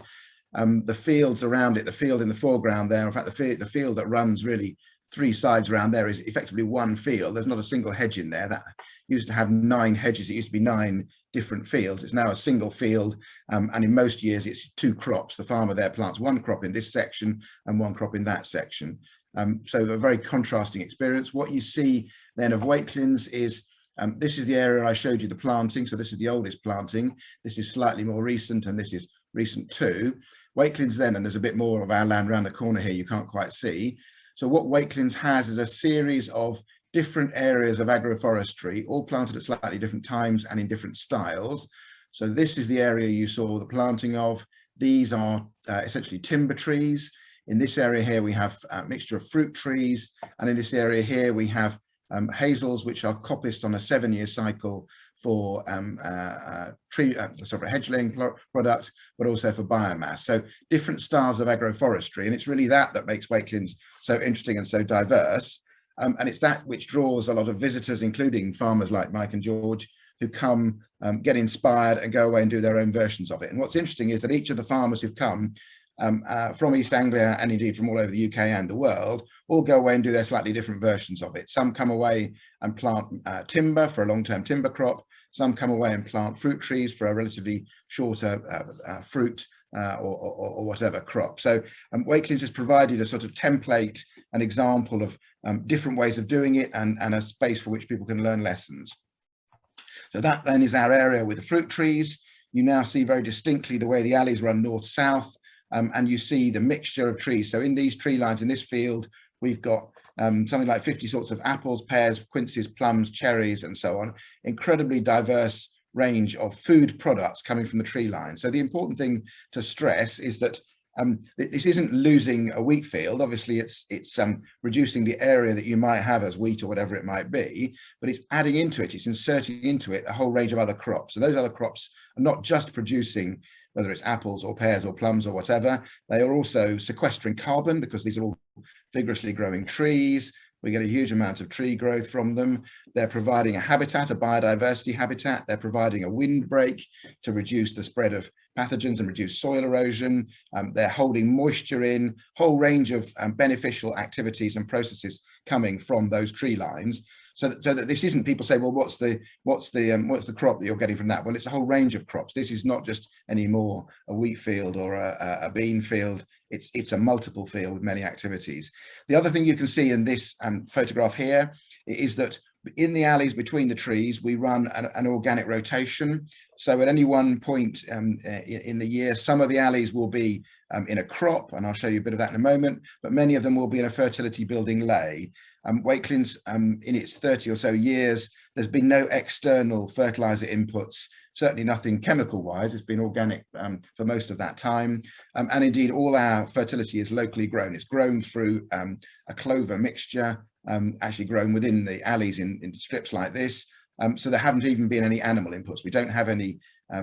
The fields around it, the field in the foreground there, in fact the field that runs really 3 sides around there is effectively one field. There's not a single hedge in there. That used to have 9 hedges. It used to be 9 different fields. It's now a single field, and in most years it's 2 crops. The farmer there plants 1 crop in this section and 1 crop in that section. So a very contrasting experience. What you see then of Wakelands is this is the area I showed you the planting. So this is the oldest planting. This is slightly more recent, and this is recent too. Wakelands then, and there's a bit more of our land around the corner here you can't quite see. So what Wakelands has is a series of different areas of agroforestry, all planted at slightly different times and in different styles. So this is the area you saw the planting of. These are essentially timber trees. In this area here, we have a mixture of fruit trees. And in this area here, we have hazels, which are coppiced on a 7-year cycle for hedgeling products, but also for biomass. So different styles of agroforestry, and it's really that makes Wakelands so interesting and so diverse. And it's that which draws a lot of visitors, including farmers like Mike and George, who come, get inspired and go away and do their own versions of it. And what's interesting is that each of the farmers who've come from East Anglia, and indeed from all over the UK and the world, all go away and do their slightly different versions of it. Some come away and plant timber for a long-term timber crop. Some come away and plant fruit trees for a relatively shorter fruit or whatever crop. So Wakelands has provided a sort of template, an example of different ways of doing it, and a space for which people can learn lessons. So that then is our area with the fruit trees. You now see very distinctly the way the alleys run north-south, and you see the mixture of trees. So in these tree lines in this field, we've got something like 50 sorts of apples, pears, quinces, plums, cherries, and so on. Incredibly diverse range of food products coming from the tree line. So the important thing to stress is that this isn't losing a wheat field. Obviously, it's reducing the area that you might have as wheat or whatever it might be, but it's adding into it, it's inserting into it a whole range of other crops. And those other crops are not just producing, whether it's apples or pears or plums or whatever, they are also sequestering carbon, because these are all vigorously growing trees. We get a huge amount of tree growth from them. They're providing a habitat, a biodiversity habitat. They're providing a windbreak to reduce the spread of pathogens and reduce soil erosion. They're holding moisture in, whole range of beneficial activities and processes coming from those tree lines. So that this isn't, people say, well, what's the crop that you're getting from that? Well, it's a whole range of crops. This is not just anymore a wheat field or a bean field. It's a multiple field with many activities. The other thing you can see in this photograph here is that in the alleys between the trees, we run an organic rotation. So at any one point in the year, some of the alleys will be in a crop, and I'll show you a bit of that in a moment, but many of them will be in a fertility building lay. Wakelands, in its 30 or so years, there's been no external fertilizer inputs, certainly nothing chemical wise. It's been organic for most of that time. And indeed, all our fertility is locally grown. It's grown through a clover mixture, actually grown within the alleys in strips like this. So there haven't even been any animal inputs. We don't have any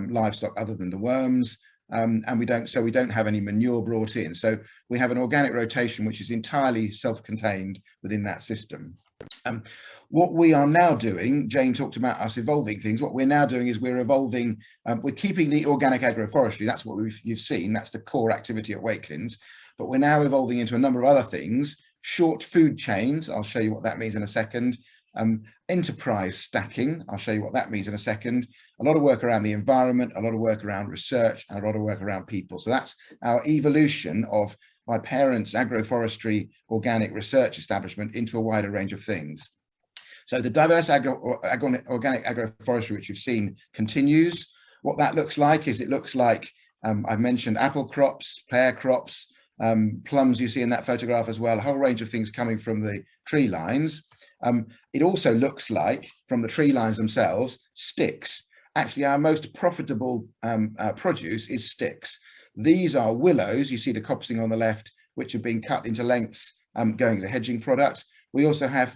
livestock other than the worms, and we don't have any manure brought in. So we have an organic rotation which is entirely self-contained within that system. What we are now doing, Jane talked about us evolving things. What we're now doing is we're evolving, we're keeping the organic agroforestry. That's what you've seen. That's the core activity at Wakelins. But we're now evolving into a number of other things. Short food chains, I'll show you what that means in a second. Enterprise stacking, I'll show you what that means in a second. A lot of work around the environment, a lot of work around research, and a lot of work around people. So that's our evolution of my parents' agroforestry organic research establishment into a wider range of things. So the diverse organic agroforestry, which you've seen, continues. What that looks like is it looks like, I've mentioned apple crops, pear crops, plums you see in that photograph as well, a whole range of things coming from the tree lines. It also looks like, from the tree lines themselves, sticks. Actually, our most profitable produce is sticks. These are willows, you see the copsing on the left, which have been cut into lengths going as a hedging product. We also have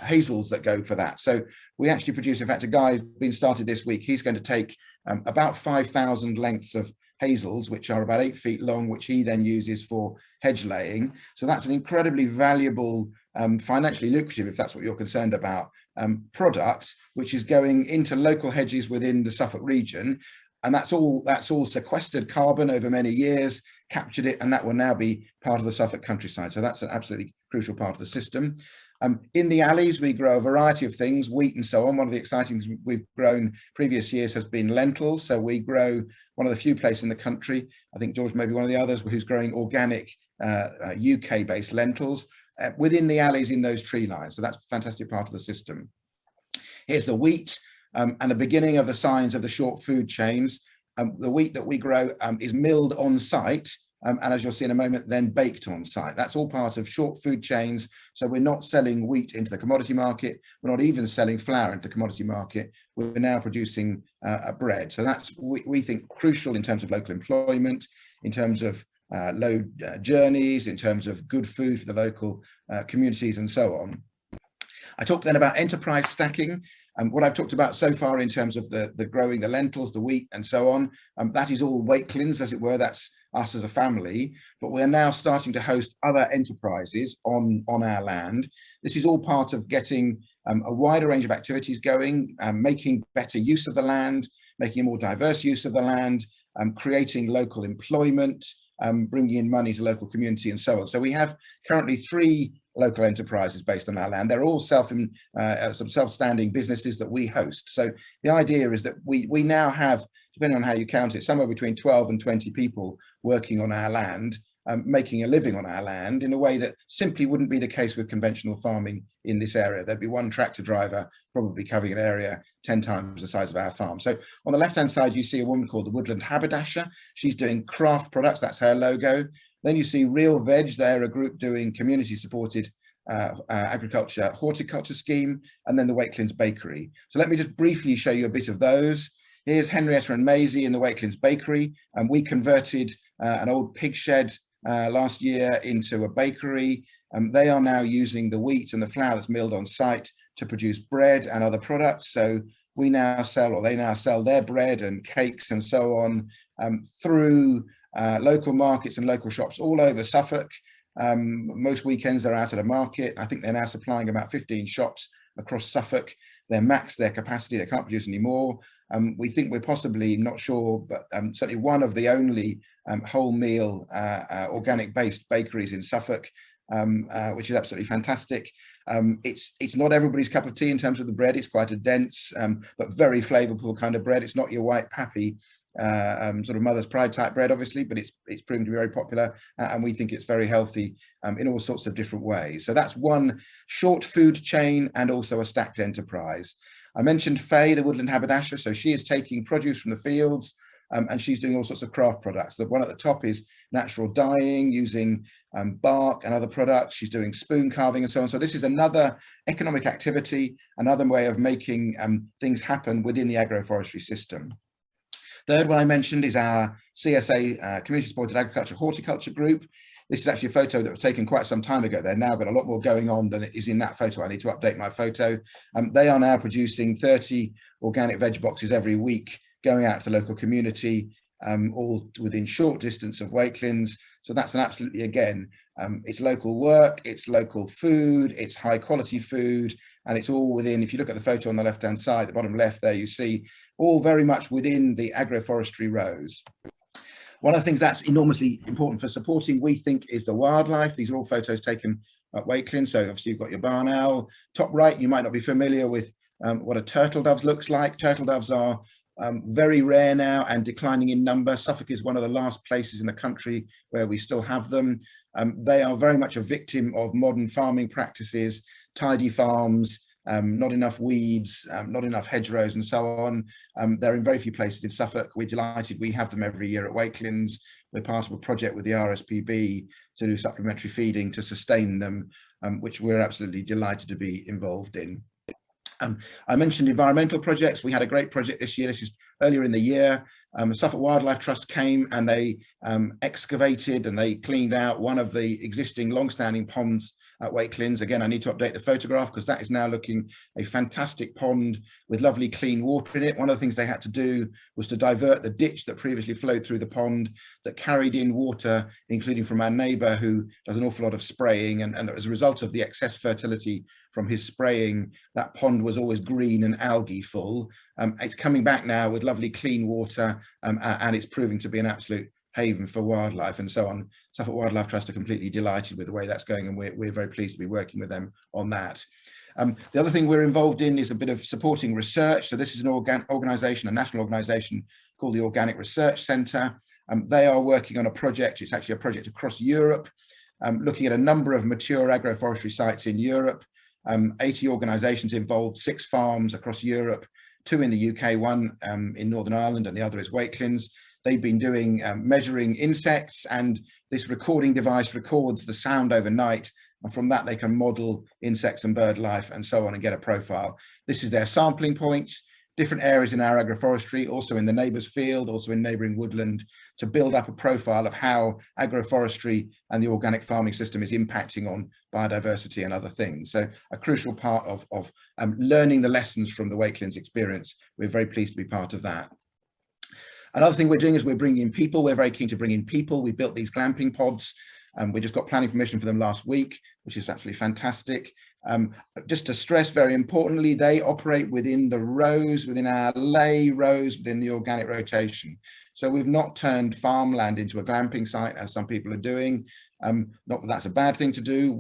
hazels that go for that. So we actually produce, in fact, a guy who's been started this week, he's going to take about 5,000 lengths of hazels, which are about 8 feet long, which he then uses for hedge laying. So that's an incredibly valuable, financially lucrative, if that's what you're concerned about, product, which is going into local hedges within the Suffolk region. And that's all sequestered carbon over many years, captured it, and that will now be part of the Suffolk countryside. So that's an absolutely crucial part of the system. In the alleys, we grow a variety of things, wheat and so on. One of the exciting things we've grown previous years has been lentils. So we grow one of the few places in the country, I think George may be one of the others, who's growing organic UK-based lentils within the alleys in those tree lines. So that's a fantastic part of the system. Here's the wheat and the beginning of the signs of the short food chains. The wheat that we grow is milled on site. And as you'll see in a moment, then baked on site. That's all part of short food chains. So we're not selling wheat into the commodity market. We're not even selling flour into the commodity market. We're now producing bread. So that's, we think, crucial in terms of local employment, in terms of low journeys, in terms of good food for the local communities and so on. I talked then about enterprise stacking. What I've talked about so far in terms of the growing the lentils, the wheat and so on, that is all Wakelins, as it were. That's us as a family, but we're now starting to host other enterprises on our land. This is all part of getting a wider range of activities going, making better use of the land, making a more diverse use of the land, creating local employment, bringing in money to local community and so on. So we have currently 3 local enterprises based on our land. They're all self-standing businesses that we host. So the idea is that we now have, depending on how you count it, somewhere between 12 and 20 people working on our land, making a living on our land in a way that simply wouldn't be the case with conventional farming in this area. There'd be one tractor driver probably covering an area 10 times the size of our farm. So on the left-hand side, you see a woman called the Woodland Haberdasher. She's doing craft products, that's her logo. Then you see Real Veg, they're a group doing community-supported agriculture, horticulture scheme, and then the Wakelins Bakery. So let me just briefly show you a bit of those. Here's Henrietta and Maisie in the Wakelins Bakery, and we converted an old pig shed last year into a bakery. They are now using the wheat and the flour that's milled on site to produce bread and other products. So we now sell, or they now sell, their bread and cakes and so on through local markets and local shops all over Suffolk. Most weekends they're out at a market. I think they're now supplying about 15 shops across Suffolk. They're maxed their capacity, they can't produce any more. We think we're possibly, not sure, but certainly one of the only whole meal organic based bakeries in Suffolk, which is absolutely fantastic. It's not everybody's cup of tea in terms of the bread. It's quite a dense but very flavorful kind of bread. It's not your white pappy sort of mother's pride type bread, obviously, but it's proven to be very popular, and we think it's very healthy in all sorts of different ways. So that's one short food chain and also a stacked enterprise. I mentioned Faye, the Woodland Haberdasher. So she is taking produce from the fields and she's doing all sorts of craft products. The one at the top is natural dyeing using bark and other products. She's doing spoon carving and so on. So this is another economic activity, another way of making things happen within the agroforestry system. Third one I mentioned is our CSA, Community Supported Agriculture Horticulture Group. This is actually a photo that was taken quite some time ago. They've now got a lot more going on than is in that photo. I need to update my photo. They are now producing 30 organic veg boxes every week, going out to the local community, all within short distance of Wakelands. So that's an absolutely, again, it's local work, it's local food, it's high quality food, and it's all within, if you look at the photo on the left-hand side, the bottom left there, you see all very much within the agroforestry rows. One of the things that's enormously important for supporting, we think, is the wildlife. These are all photos taken at Wakelands. So obviously you've got your barn owl. Top right, you might not be familiar with what a turtle dove looks like. Turtle doves are very rare now and declining in number. Suffolk is one of the last places in the country where we still have them. They are very much a victim of modern farming practices, tidy farms, not enough weeds, not enough hedgerows and so on. They're in very few places in Suffolk. We're delighted we have them every year at Wakelands. We're part of a project with the RSPB to do supplementary feeding to sustain them, which we're absolutely delighted to be involved in. I mentioned environmental projects. We had a great project this year. This is earlier in the year. Suffolk Wildlife Trust came and they excavated and they cleaned out one of the existing long-standing ponds at Wakelands. Again, I need to update the photograph because that is now looking a fantastic pond with lovely clean water in it. One of the things they had to do was to divert the ditch that previously flowed through the pond that carried in water, including from our neighbour who does an awful lot of spraying. And as a result of the excess fertility from his spraying, that pond was always green and algae full. It's coming back now with lovely clean water, and it's proving to be an absolute haven for wildlife and so on. Suffolk Wildlife Trust are completely delighted with the way that's going, and we're very pleased to be working with them on that. The other thing we're involved in is a bit of supporting research. So this is an organisation, a national organisation called the Organic Research Centre. They are working on a project, it's actually a project across Europe, looking at a number of mature agroforestry sites in Europe. 80 organisations involved, 6 farms across Europe, 2 in the UK, 1 in Northern Ireland, and the other is Wakelands. They've been doing measuring insects, and this recording device records the sound overnight, and from that they can model insects and bird life and so on and get a profile. This is their sampling points, different areas in our agroforestry, also in the neighbour's field, also in neighbouring woodland, to build up a profile of how agroforestry and the organic farming system is impacting on biodiversity and other things. So a crucial part of learning the lessons from the Wakelands experience. We're very pleased to be part of that. Another thing we're doing is we're bringing in people. We're very keen to bring in people. We built these glamping pods. We just got planning permission for them last week, which is absolutely fantastic. Just to stress very importantly, they operate within the rows, within our lay rows, within the organic rotation. So we've not turned farmland into a glamping site as some people are doing. Not that that's a bad thing to do.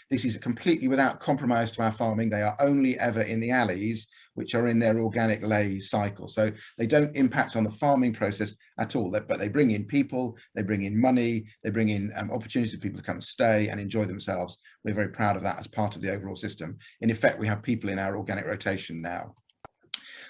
This is completely without compromise to our farming. They are only ever in the alleys, which are in their organic lay cycle. So they don't impact on the farming process at all, but they bring in people, they bring in money, they bring in opportunities for people to come and stay and enjoy themselves. We're very proud of that as part of the overall system. In effect, we have people in our organic rotation now.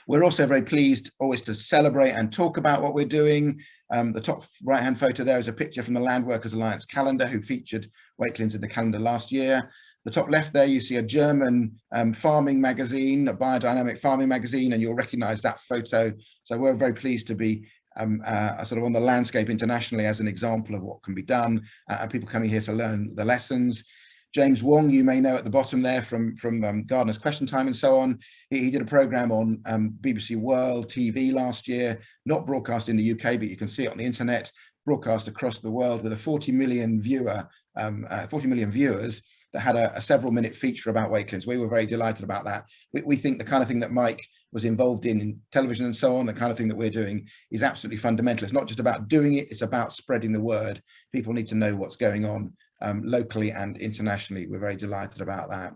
We're also very pleased always to celebrate and talk about what we're doing. The top right-hand photo there is a picture from the Land Workers Alliance calendar, who featured Wakelands in the calendar last year. The top left there, you see a German farming magazine, a biodynamic farming magazine, and you'll recognize that photo. So we're very pleased to be sort of on the landscape internationally as an example of what can be done, and people coming here to learn the lessons. James Wong, you may know at the bottom there from Gardener's Question Time and so on. He did a program on BBC World TV last year, not broadcast in the UK, but you can see it on the internet, broadcast across the world with a 40 million viewers that had a several-minute feature about Wakelands. We were very delighted about that. We think the kind of thing that Mike was involved in television and so on, the kind of thing that we're doing is absolutely fundamental. It's not just about doing it, it's about spreading the word. People need to know what's going on locally and internationally. We're very delighted about that.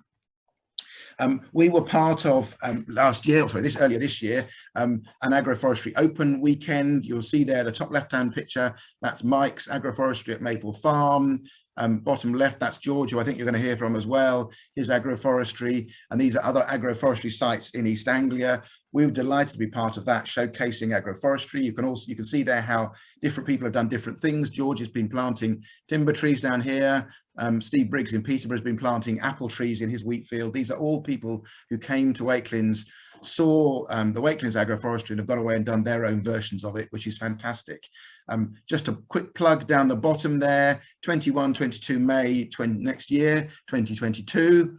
We were part of earlier this year, an Agroforestry Open weekend. You'll see there the top left-hand picture, that's Mike's Agroforestry at Maple Farm. Bottom left, that's George, who I think you're going to hear from as well, his agroforestry, and these are other agroforestry sites in East Anglia. We were delighted to be part of that, showcasing agroforestry. You can see there how different people have done different things. George has been planting timber trees down here. Steve Briggs in Peterborough has been planting apple trees in his wheat field. These are all people who came to Wakelands saw the Wakelins Agroforestry and have gone away and done their own versions of it, which is fantastic. Just a quick plug down the bottom there, 21, 22 May next year, 2022.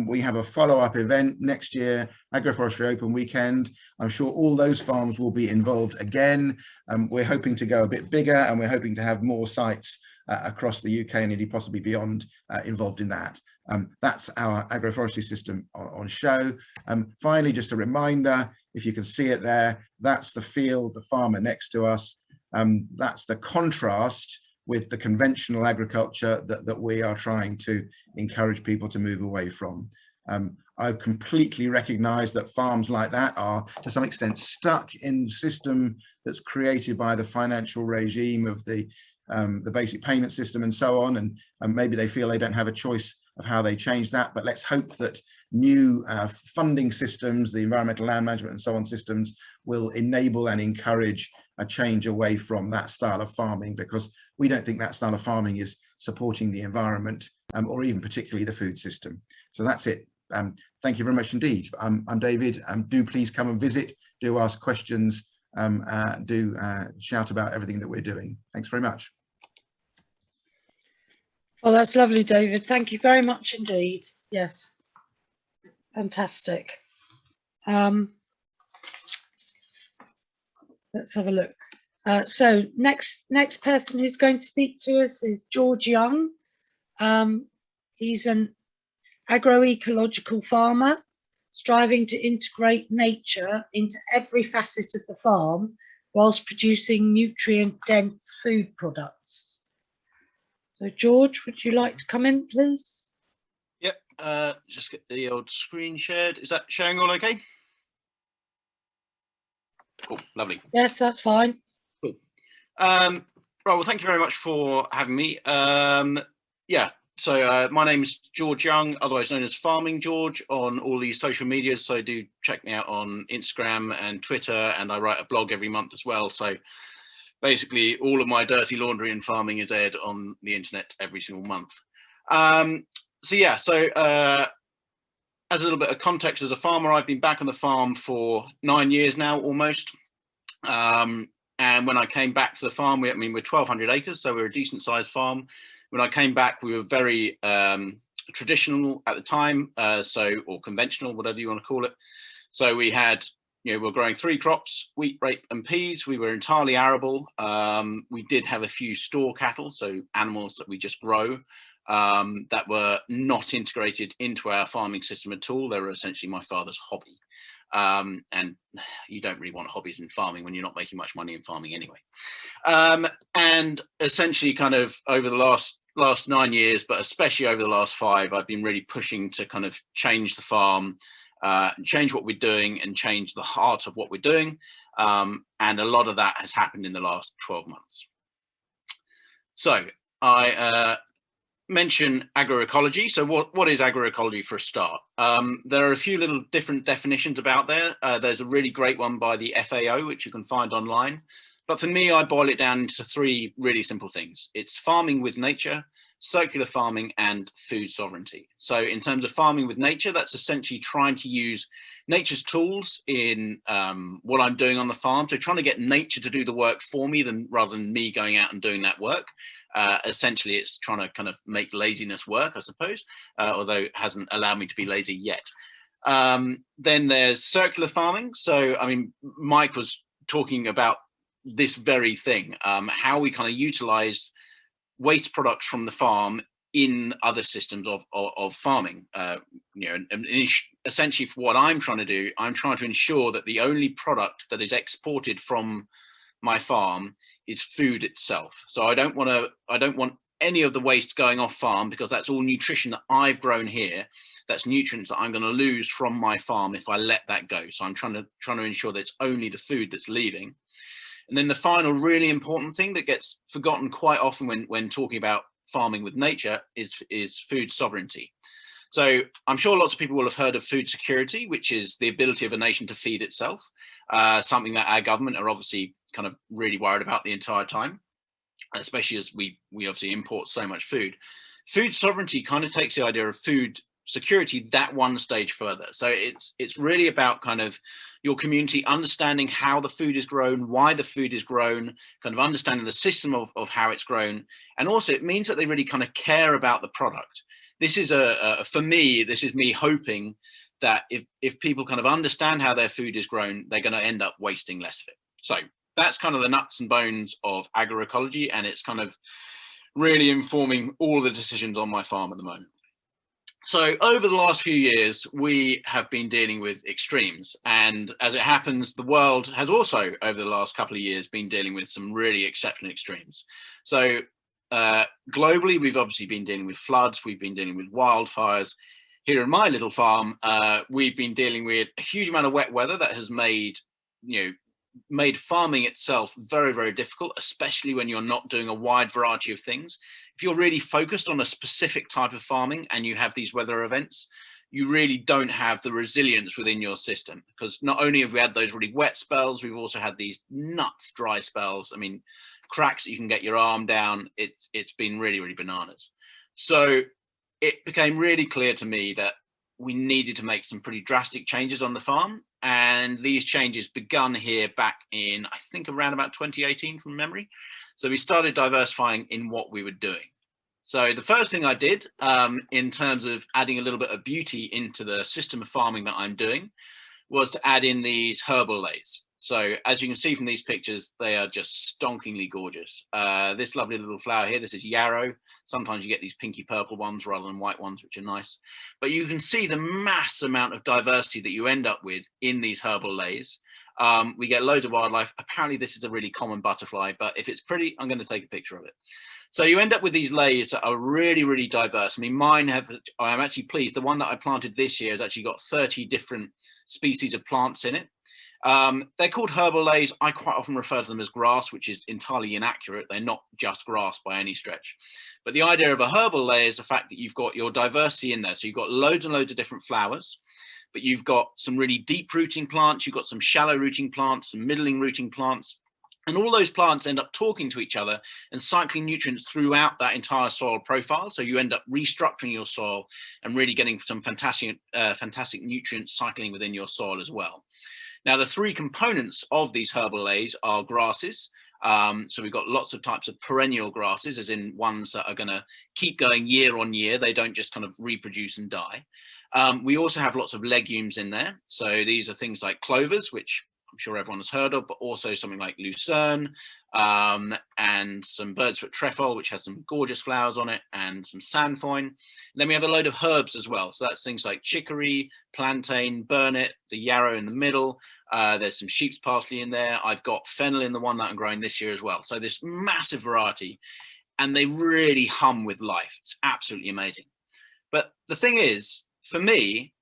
We have a follow-up event next year, Agroforestry Open Weekend. I'm sure all those farms will be involved again. We're hoping to go a bit bigger, and we're hoping to have more sites across the UK and indeed possibly beyond involved in that. That's our agroforestry system on show. Finally, just a reminder, if you can see it there, that's the field, the farmer next to us. That's the contrast with the conventional agriculture that we are trying to encourage people to move away from. I completely recognize that farms like that are to some extent stuck in the system that's created by the financial regime of the basic payment system and so on, and maybe they feel they don't have a choice of how they change that. But let's hope that new funding systems, the environmental land management and so on systems, will enable and encourage a change away from that style of farming, because we don't think that style of farming is supporting the environment or even particularly the food system. So that's it. Thank you very much indeed. I'm David. Do please come and visit, do ask questions, do shout about everything that we're doing. Thanks very much.
Well, that's lovely, David. Thank you very much indeed. Yes, fantastic. Let's have a look. So next person who's going to speak to us is George Young. He's an agroecological farmer striving to integrate nature into every facet of the farm whilst producing nutrient-dense food products. So George, would you like to come in, please?
Yep, just get the old screen shared. Is that showing all okay? Cool, lovely.
Yes, that's fine.
Cool. Right, well, thank you very much for having me. Yeah, so my name is George Young, otherwise known as Farming George on all these social medias. So do check me out on Instagram and Twitter, and I write a blog every month as well. So basically all of my dirty laundry in farming is aired on the internet every single month. So yeah, so as a little bit of context, as a farmer, I've been back on the farm for 9 years now, almost. And when I came back to the farm, we're 1,200 acres, so we're a decent sized farm. When I came back, we were very traditional at the time, or conventional, whatever you want to call it. So we had, we were growing 3 crops, wheat, rape and peas. We were entirely arable. We did have a few store cattle, so animals that we just grow, that were not integrated into our farming system at all. They were essentially my father's hobby. And you don't really want hobbies in farming when you're not making much money in farming anyway. And essentially kind of over the last 9 years, but especially over the last 5, I've been really pushing to kind of change the farm, change what we're doing and change the heart of what we're doing. And a lot of that has happened in the last 12 months. So I mention agroecology. So what is agroecology for a start? There are a few little different definitions about there. There's a really great one by the FAO, which you can find online. But for me, I boil it down to 3 really simple things. It's farming with nature, circular farming, and food sovereignty. So in terms of farming with nature, that's essentially trying to use nature's tools in what I'm doing on the farm. So trying to get nature to do the work for me rather than me going out and doing that work. Essentially, it's trying to kind of make laziness work, I suppose, although it hasn't allowed me to be lazy yet. Then there's circular farming. So, I mean, Mike was talking about this very thing, how we kind of utilize waste products from the farm in other systems of farming. And essentially for what I'm trying to do, I'm trying to ensure that the only product that is exported from my farm is food itself. So I don't want any of the waste going off farm, because that's all nutrition that I've grown here. That's nutrients that I'm going to lose from my farm if I let that go. So I'm trying to ensure that it's only the food that's leaving. And then the final really important thing that gets forgotten quite often when talking about farming with nature is food sovereignty. So I'm sure lots of people will have heard of food security, which is the ability of a nation to feed itself, something that our government are obviously kind of really worried about the entire time, especially as we obviously import so much food. Food sovereignty kind of takes the idea of food security that one stage further. So it's really about kind of your community understanding how the food is grown, why the food is grown, kind of understanding the system of how it's grown. And also it means that they really kind of care about the product. This is for me, this is me hoping that if people kind of understand how their food is grown, they're going to end up wasting less of it. So that's kind of the nuts and bones of agroecology, and it's kind of really informing all the decisions on my farm at the moment. So over the last few years, we have been dealing with extremes, and as it happens, the world has also over the last couple of years been dealing with some really exceptional extremes. So globally, we've obviously been dealing with floods, we've been dealing with wildfires. Here in my little farm, we've been dealing with a huge amount of wet weather that has made farming itself very, very difficult, especially when you're not doing a wide variety of things. If you're really focused on a specific type of farming and you have these weather events, you really don't have the resilience within your system, because not only have we had those really wet spells, we've also had these nuts dry spells. I mean, cracks that you can get your arm down. It's been really, really bananas. So it became really clear to me that we needed to make some pretty drastic changes on the farm. And these changes begun here back in, I think, around about 2018 from memory. So we started diversifying in what we were doing. So the first thing I did in terms of adding a little bit of beauty into the system of farming that I'm doing was to add in these herbal lays. So as you can see from these pictures, they are just stonkingly gorgeous. This lovely little flower here, this is yarrow. Sometimes you get these pinky purple ones rather than white ones, which are nice. But you can see the mass amount of diversity that you end up with in these herbal lays. We get loads of wildlife. Apparently this is a really common butterfly, but if it's pretty, I'm going to take a picture of it. So you end up with these lays that are really, really diverse. I mean, I'm actually pleased. The one that I planted this year has actually got 30 different species of plants in it. They're called herbal lays. I quite often refer to them as grass, which is entirely inaccurate. They're not just grass by any stretch. But the idea of a herbal lay is the fact that you've got your diversity in there. So you've got loads and loads of different flowers, but you've got some really deep rooting plants. You've got some shallow rooting plants, some middling rooting plants. And all those plants end up talking to each other and cycling nutrients throughout that entire soil profile. So you end up restructuring your soil and really getting some fantastic nutrients cycling within your soil as well. Now, the three components of these herbal lays are grasses. So we've got lots of types of perennial grasses, as in ones that are going to keep going year on year. They don't just kind of reproduce and die. We also have lots of legumes in there. So these are things like clovers, which I'm sure everyone has heard of, but also something like lucerne, and some bird's-foot trefoil, which has some gorgeous flowers on it, and some sainfoin. And then we have a load of herbs as well. So that's things like chicory, plantain, burnet, the yarrow in the middle. There's some sheep's parsley in there. I've got fennel in the one that I'm growing this year as well. So this massive variety, and they really hum with life. It's absolutely amazing. But the thing is, for me,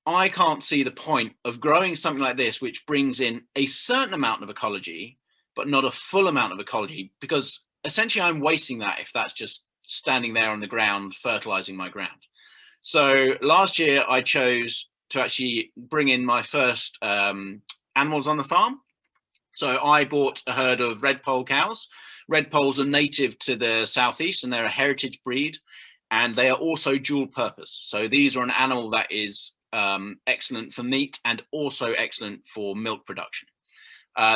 I can't see the point of growing something like this, which brings in a certain amount of ecology, but not a full amount of ecology, because essentially I'm wasting that if that's just standing there on the ground, fertilizing my ground. So last year I chose to actually bring in my first animals on the farm. So I bought a herd of red pole cows. Red poles are native to the southeast and they're a heritage breed, and they are also dual purpose. So these are an animal that is excellent for meat and also excellent for milk production.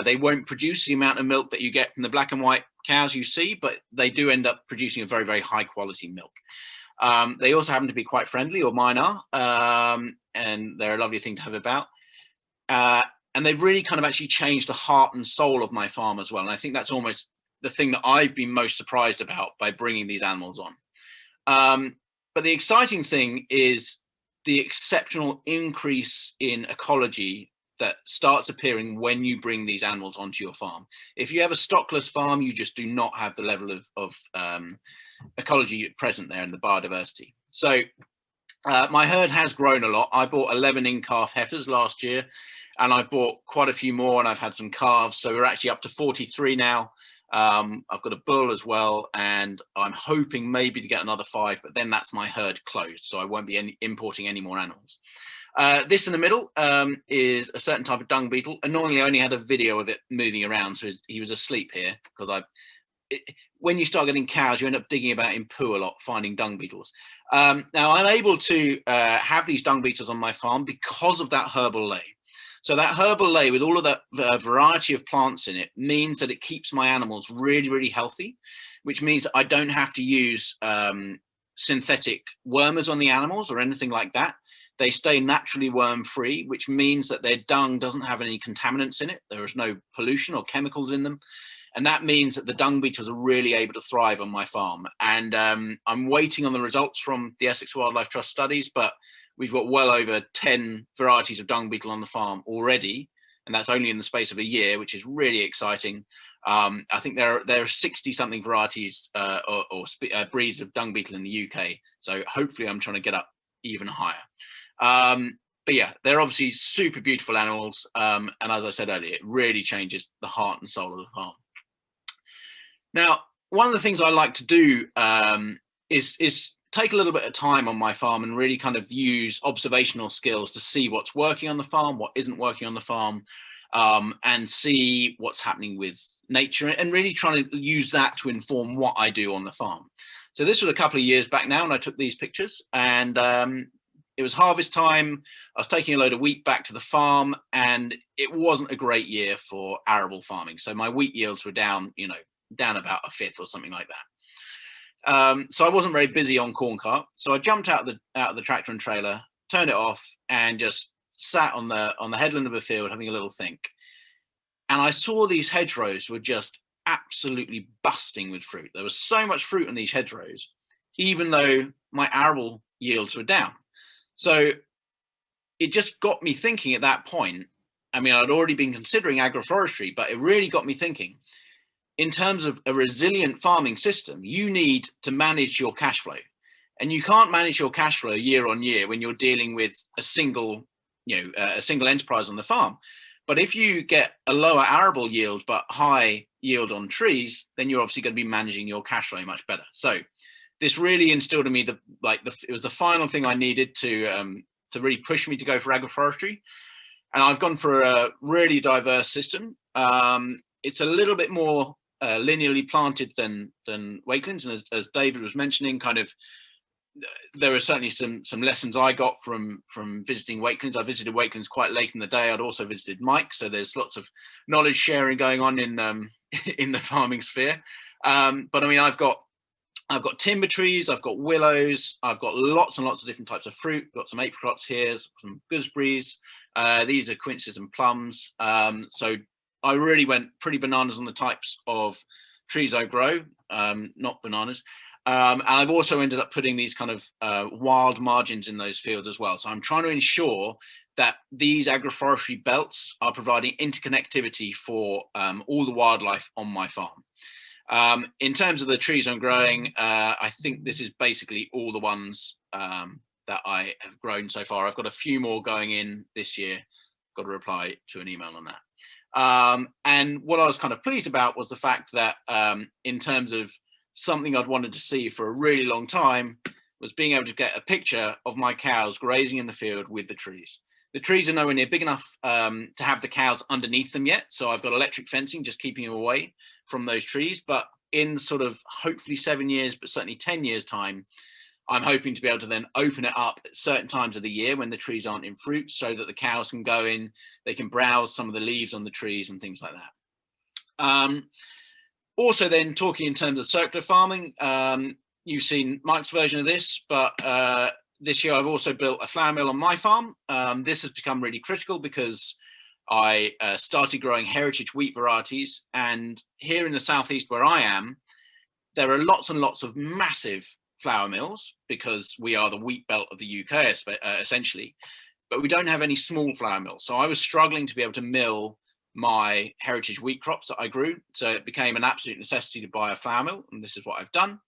They won't produce the amount of milk that you get from the black and white cows you see, but they do end up producing a very, very high quality milk. They also happen to be quite friendly, or mine are, and they're a lovely thing to have about. And they've really kind of actually changed the heart and soul of my farm as well. And I think that's almost the thing that I've been most surprised about by bringing these animals on. But the exciting thing is the exceptional increase in ecology that starts appearing when you bring these animals onto your farm. If you have a stockless farm, you just do not have the level of ecology present there in the biodiversity. So my herd has grown a lot. I bought 11 in-calf heifers last year, and I've bought quite a few more, and I've had some calves. So we're actually up to 43 now. I've got a bull as well, and I'm hoping maybe to get another 5, but then that's my herd closed, so I won't be importing any more animals. This in the middle is a certain type of dung beetle. Annoyingly, I only had a video of it moving around, so he was asleep here because when you start getting cows, you end up digging about in poo a lot, finding dung beetles. Now I'm able to have these dung beetles on my farm because of that herbal ley. So that herbal ley with all of that variety of plants in it means that it keeps my animals really, really healthy, which means I don't have to use synthetic wormers on the animals or anything like that. They stay naturally worm free, which means that their dung doesn't have any contaminants in it. There is no pollution or chemicals in them. And that means that the dung beetles are really able to thrive on my farm. And I'm waiting on the results from the Essex Wildlife Trust studies, but we've got well over 10 varieties of dung beetle on the farm already. And that's only in the space of a year, which is really exciting. I think there are 60 something varieties or breeds of dung beetle in the UK. So hopefully I'm trying to get up even higher. But yeah, they're obviously super beautiful animals. And as I said earlier, it really changes the heart and soul of the farm. Now, one of the things I like to do is take a little bit of time on my farm and really kind of use observational skills to see what's working on the farm, what isn't working on the farm, and see what's happening with nature, and really trying to use that to inform what I do on the farm. So this was a couple of years back now, and I took these pictures, and it was harvest time. I was taking a load of wheat back to the farm, and it wasn't a great year for arable farming. So my wheat yields were down, down about a fifth or something like that. So I wasn't very busy on corn cart. So I jumped out of the tractor and trailer, turned it off, and just sat on the headland of a field having a little think. And I saw these hedgerows were just absolutely busting with fruit. There was so much fruit in these hedgerows, even though my arable yields were down. So it just got me thinking at that point. I mean, I'd already been considering agroforestry, but it really got me thinking. In terms of a resilient farming system, you need to manage your cash flow, and you can't manage your cash flow year on year when you're dealing with a single enterprise on the farm. But if you get a lower arable yield but high yield on trees, then you're obviously going to be managing your cash flow much better. So this really instilled in me it was the final thing I needed to really push me to go for agroforestry, and I've gone for a really diverse system. It's a little bit more linearly planted than Wakelands, and as David was mentioning, kind of there were certainly some lessons I got from visiting Wakelands. I visited Wakelands quite late in the day. I'd also visited Mike, so there's lots of knowledge sharing going on in the farming sphere. But I mean, I've got timber trees, I've got willows, I've got lots and lots of different types of fruit. Got some apricots here, some gooseberries. These are quinces and plums. So I really went pretty bananas on the types of trees I grow, not bananas. And I've also ended up putting these kind of wild margins in those fields as well. So I'm trying to ensure that these agroforestry belts are providing interconnectivity for all the wildlife on my farm. In terms of the trees I'm growing, I think this is basically all the ones that I have grown so far. I've got a few more going in this year. Got to reply to an email on that. And what I was kind of pleased about was the fact that in terms of something I'd wanted to see for a really long time was being able to get a picture of my cows grazing in the field with the trees. The trees are nowhere near big enough to have the cows underneath them yet. So I've got electric fencing just keeping them away from those trees. But in sort of hopefully 7 years, but certainly 10 years time, I'm hoping to be able to then open it up at certain times of the year when the trees aren't in fruit, so that the cows can go in, they can browse some of the leaves on the trees and things like that. Also then talking in terms of circular farming, you've seen Mike's version of this, but this year I've also built a flour mill on my farm. This has become really critical because I started growing heritage wheat varieties, and here in the southeast where I am, there are lots and lots of massive flour mills because we are the wheat belt of the UK essentially, but we don't have any small flour mills. So I was struggling to be able to mill my heritage wheat crops that I grew. So it became an absolute necessity to buy a flour mill, and this is what I've done.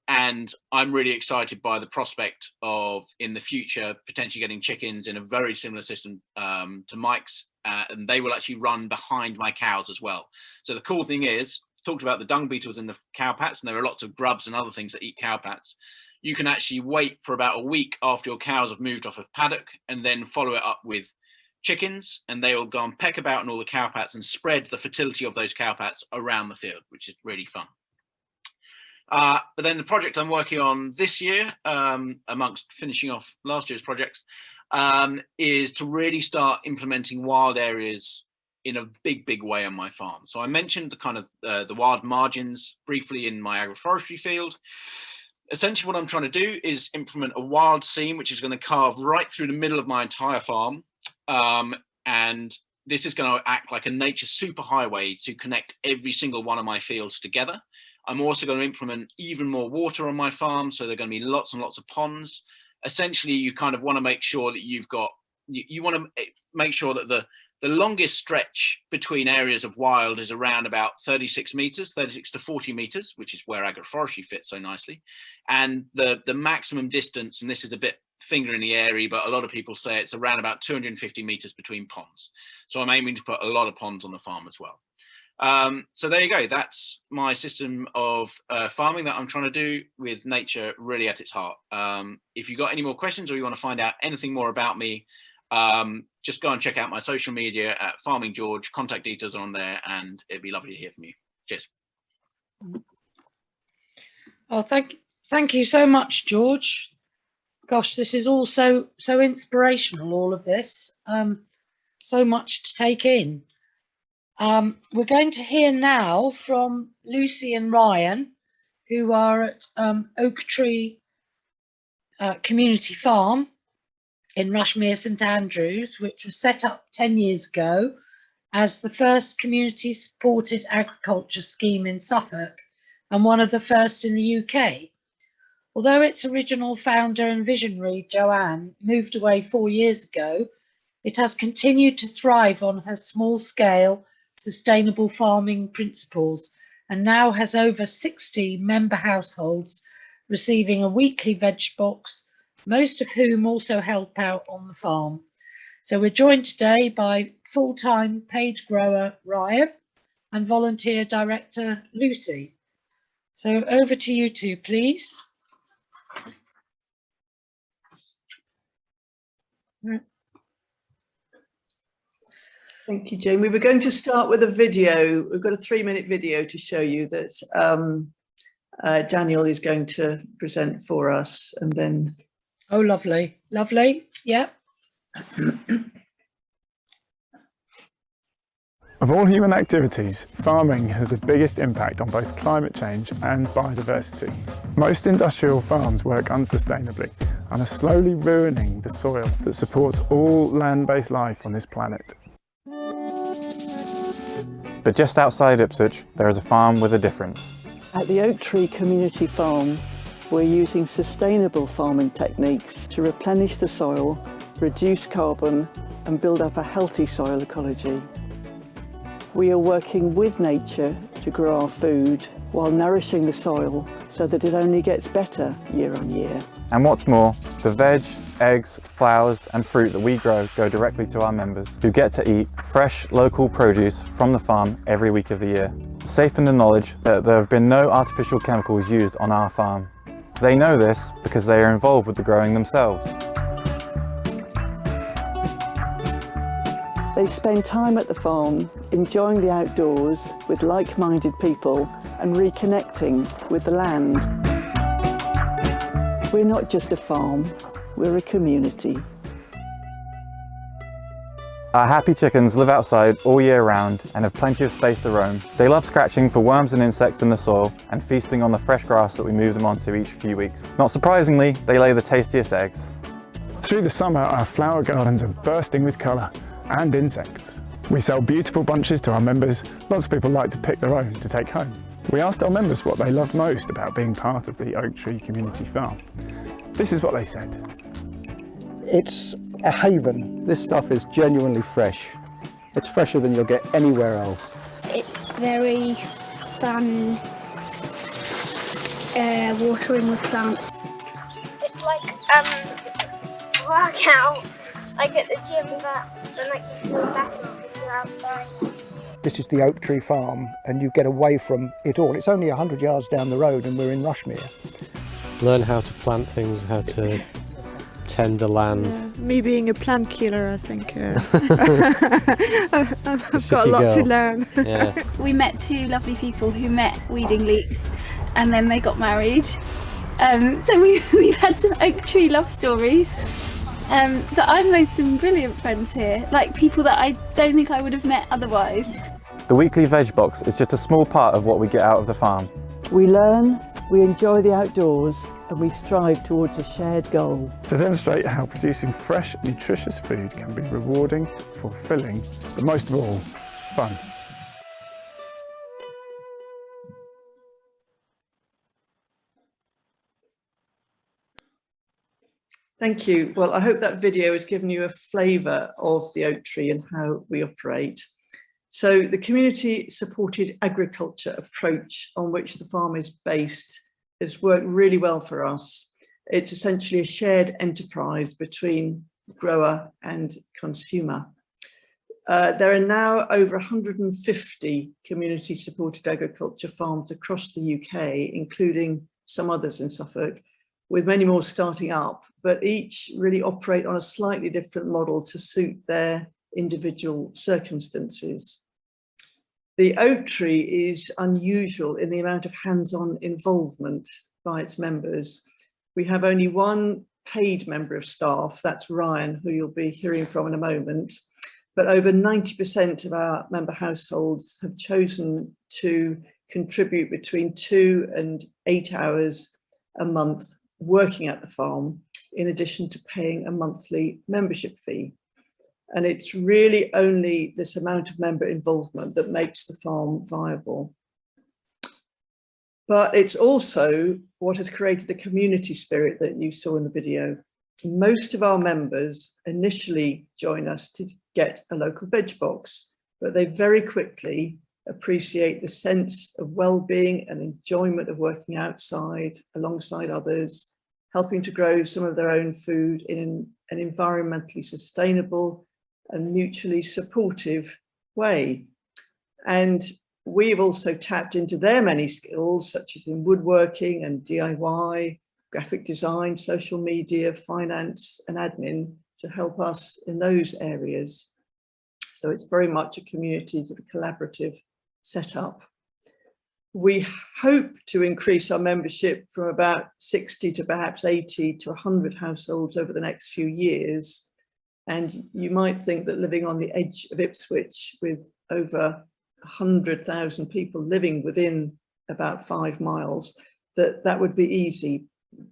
And I'm really excited by the prospect of, in the future, potentially getting chickens in a very similar system to Mike's, and they will actually run behind my cows as well. So the cool thing is, talked about the dung beetles in the cow pats, and there are lots of grubs and other things that eat cow pats. You can actually wait for about a week after your cows have moved off of paddock and then follow it up with chickens, and they will go and peck about in all the cowpats and spread the fertility of those cowpats around the field, which is really fun. But then the project I'm working on this year, amongst finishing off last year's projects, is to really start implementing wild areas in a big way on my farm. So I mentioned the kind of the wild margins briefly in my agroforestry field. Essentially what I'm trying to do is implement a wild seam, which is going to carve right through the middle of my entire farm. And this is going to act like a nature superhighway to connect every single one of my fields together. I'm also going to implement even more water on my farm. So there are going to be lots and lots of ponds. Essentially, you kind of want to make sure that you've got, you want to make sure that the longest stretch between areas of wild is around about 36 meters, 36 to 40 meters, which is where agroforestry fits so nicely. And the maximum distance, and this is a bit finger in the airy, but a lot of people say it's around about 250 meters between ponds. So I'm aiming to put a lot of ponds on the farm as well. So there you go. That's my system of farming that I'm trying to do with nature really at its heart. If you've got any more questions or you want to find out anything more about me, just go and check out my social media at Farming George. Contact details are on there, and it'd be lovely to hear from you. Cheers.
Oh, thank you so much, George. Gosh, this is all so inspirational, all of this. So much to take in. We're going to hear now from Lucy and Ryan, who are at Oak Tree Community Farm in Rushmere St Andrews, which was set up 10 years ago as the first community supported agriculture scheme in Suffolk and one of the first in the UK. Although its original founder and visionary, Joanne, moved away 4 years ago, it has continued to thrive on her small-scale, sustainable farming principles and now has over 60 member households receiving a weekly veg box, most of whom also help out on the farm. So we're joined today by full-time paid grower Ryan and volunteer director Lucy. So over to you two, please.
Thank you, Jane. We were going to start with a video. We've got a 3-minute video to show you that Daniel is going to present for us, and then.
Oh, lovely, lovely. Yeah.
Of all human activities, farming has the biggest impact on both climate change and biodiversity. Most industrial farms work unsustainably and are slowly ruining the soil that supports all land-based life on this planet.
But just outside Ipswich, there is a farm with a difference.
At the Oak Tree Community Farm, we're using sustainable farming techniques to replenish the soil, reduce carbon, and build up a healthy soil ecology. We are working with nature to grow our food while nourishing the soil so that it only gets better year on year.
And what's more, the veg, eggs, flowers and fruit that we grow go directly to our members, who get to eat fresh local produce from the farm every week of the year, safe in the knowledge that there have been no artificial chemicals used on our farm. They know this because they are involved with the growing themselves.
They spend time at the farm, enjoying the outdoors with like-minded people and reconnecting with the land. We're not just a farm, we're a community.
Our happy chickens live outside all year round and have plenty of space to roam. They love scratching for worms and insects in the soil and feasting on the fresh grass that we move them onto each few weeks. Not surprisingly, they lay the tastiest eggs.
Through the summer, our flower gardens are bursting with colour and insects. We sell beautiful bunches to our members. Lots of people like to pick their own to take home. We asked our members what they loved most about being part of the Oak Tree Community Farm. This is what they said.
It's a haven. This stuff is genuinely fresh. It's fresher than you'll get anywhere else.
It's very fun watering with plants. It's like workout. Like at the gym, but then like you feel better because you're outside.
This is the Oak Tree Farm and you get away from it all. It's only 100 yards down the road and we're in Rushmere.
Learn how to plant things, how to tend the land.
Me being a plant killer, I think I've got a lot to learn.
Yeah.
We met two lovely people who met weeding leeks and then they got married. So we've had some oak tree love stories. That I've made some brilliant friends here, like people that I don't think I would have met otherwise.
The weekly veg box is just a small part of what we get out of the farm.
We learn, we enjoy the outdoors, and we strive towards a shared goal.
To demonstrate how producing fresh, nutritious food can be rewarding, fulfilling, but most of all, fun.
Thank you. Well, I hope that video has given you a flavour of the oak tree and how we operate. So the community supported agriculture approach on which the farm is based has worked really well for us. It's essentially a shared enterprise between grower and consumer. There are now over 150 community supported agriculture farms across the UK, including some others in Suffolk, with many more starting up, but each really operate on a slightly different model to suit their individual circumstances. The oak tree is unusual in the amount of hands-on involvement by its members. We have only one paid member of staff, that's Ryan, who you'll be hearing from in a moment, but over 90% of our member households have chosen to contribute between 2 and 8 hours a month working at the farm, in addition to paying a monthly membership fee. And it's really only this amount of member involvement that makes the farm viable. But it's also what has created the community spirit that you saw in the video. Most of our members initially join us to get a local veg box, but they very quickly appreciate the sense of well-being and enjoyment of working outside alongside others, helping to grow some of their own food in an environmentally sustainable and mutually supportive way. And we've also tapped into their many skills, such as in woodworking and DIY, graphic design, social media, finance and admin, to help us in those areas. So it's very much a community sort of collaborative setup. We hope to increase our membership from about 60 to perhaps 80 to 100 households over the next few years. And you might think that living on the edge of Ipswich with over 100,000 people living within about 5 miles, that would be easy,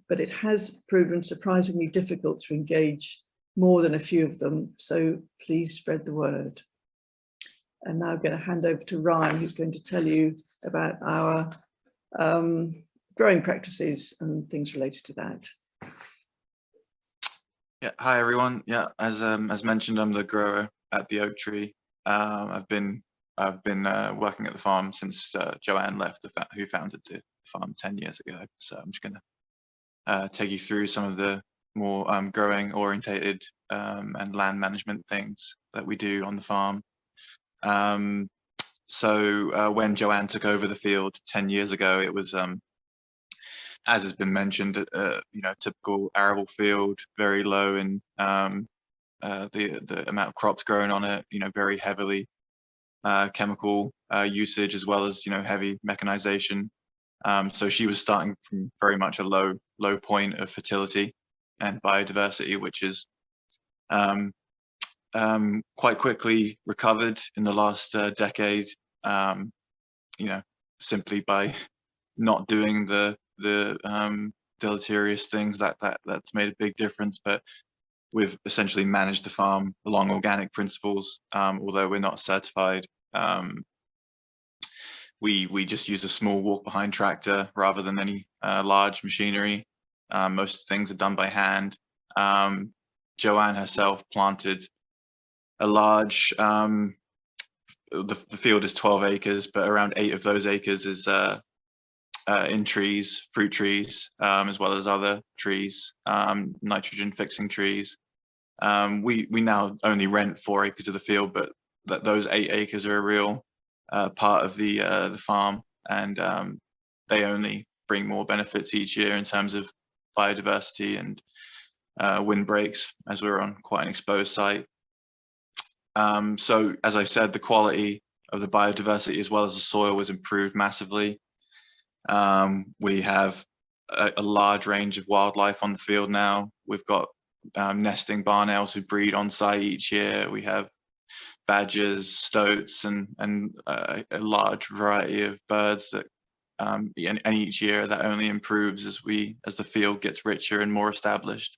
but it has proven surprisingly difficult to engage more than a few of them. So please spread the word. And now I'm going to hand over to Ryan, who's going to tell you about our growing practices and things related to that.
Yeah, hi everyone. Yeah, as mentioned, I'm the grower at the oak tree. I've been working at the farm since Joanne left, who founded the farm 10 years ago. So I'm just going to take you through some of the more growing orientated and land management things that we do on the farm. So when Joanne took over the field 10 years ago, it was, as has been mentioned, typical arable field, very low in the amount of crops grown on it, very heavily chemical usage, as well as, heavy mechanization. So she was starting from very much a low point of fertility and biodiversity, which is quite quickly recovered in the last decade, simply by not doing the deleterious things that's made a big difference. But we've essentially managed the farm along organic principles, although we're not certified. We just use a small walk behind tractor rather than any large machinery. Most things are done by hand. Joanne herself planted a large, the field is 12 acres, but around 8 of those acres is in trees, fruit trees, as well as other trees, nitrogen fixing trees. We now only rent 4 acres of the field, but those 8 acres are a real part of the farm, and they only bring more benefits each year in terms of biodiversity and windbreaks, as we're on quite an exposed site. So as I said, the quality of the biodiversity as well as the soil was improved massively. We have a large range of wildlife on the field now. We've got nesting barn owls who breed on site each year. We have badgers, stoats, and a large variety of birds that and each year that only improves as the field gets richer and more established.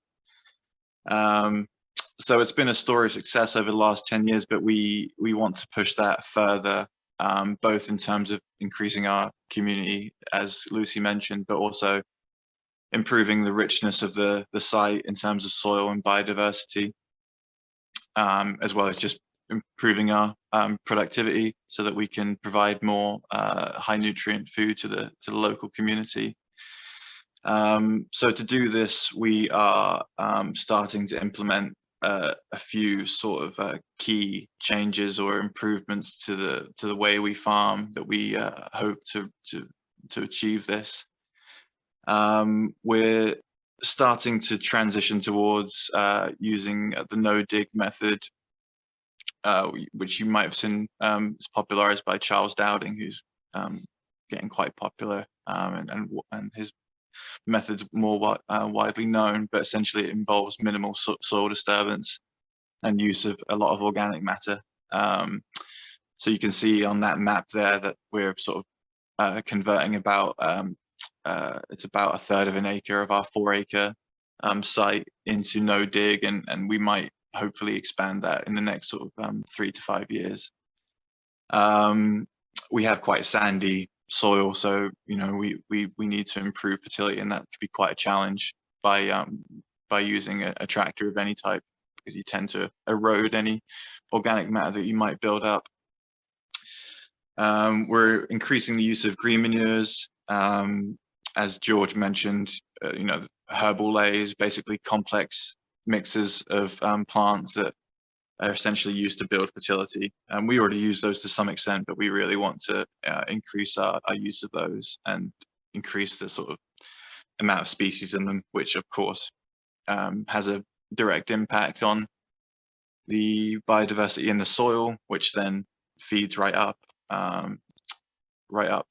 So it's been a story of success over the last 10 years, but we want to push that further, both in terms of increasing our community, as Lucy mentioned, but also improving the richness of the site in terms of soil and biodiversity, as well as just improving our productivity so that we can provide more high nutrient food to the local community. So to do this, we are starting to implement a few sort of key changes or improvements to the way we farm that we hope to achieve this. We're starting to transition towards using the no-dig method, which you might have seen is popularized by Charles Dowding, who's getting quite popular, and his method's more widely known, but essentially it involves minimal soil disturbance and use of a lot of organic matter. So you can see on that map there that we're sort of converting about it's about 1/3 of an acre of our 4-acre site into no dig, and we might hopefully expand that in the next sort of 3 to 5 years. We have quite sandy soil, so you know we need to improve fertility, and that could be quite a challenge by using a tractor of any type, because you tend to erode any organic matter that you might build up. We're increasing the use of green manures. As George mentioned, you know, herbal lays, basically complex mixes of plants that are essentially used to build fertility. And we already use those to some extent, but we really want to increase our use of those and increase the sort of amount of species in them, which of course has a direct impact on the biodiversity in the soil, which then feeds right up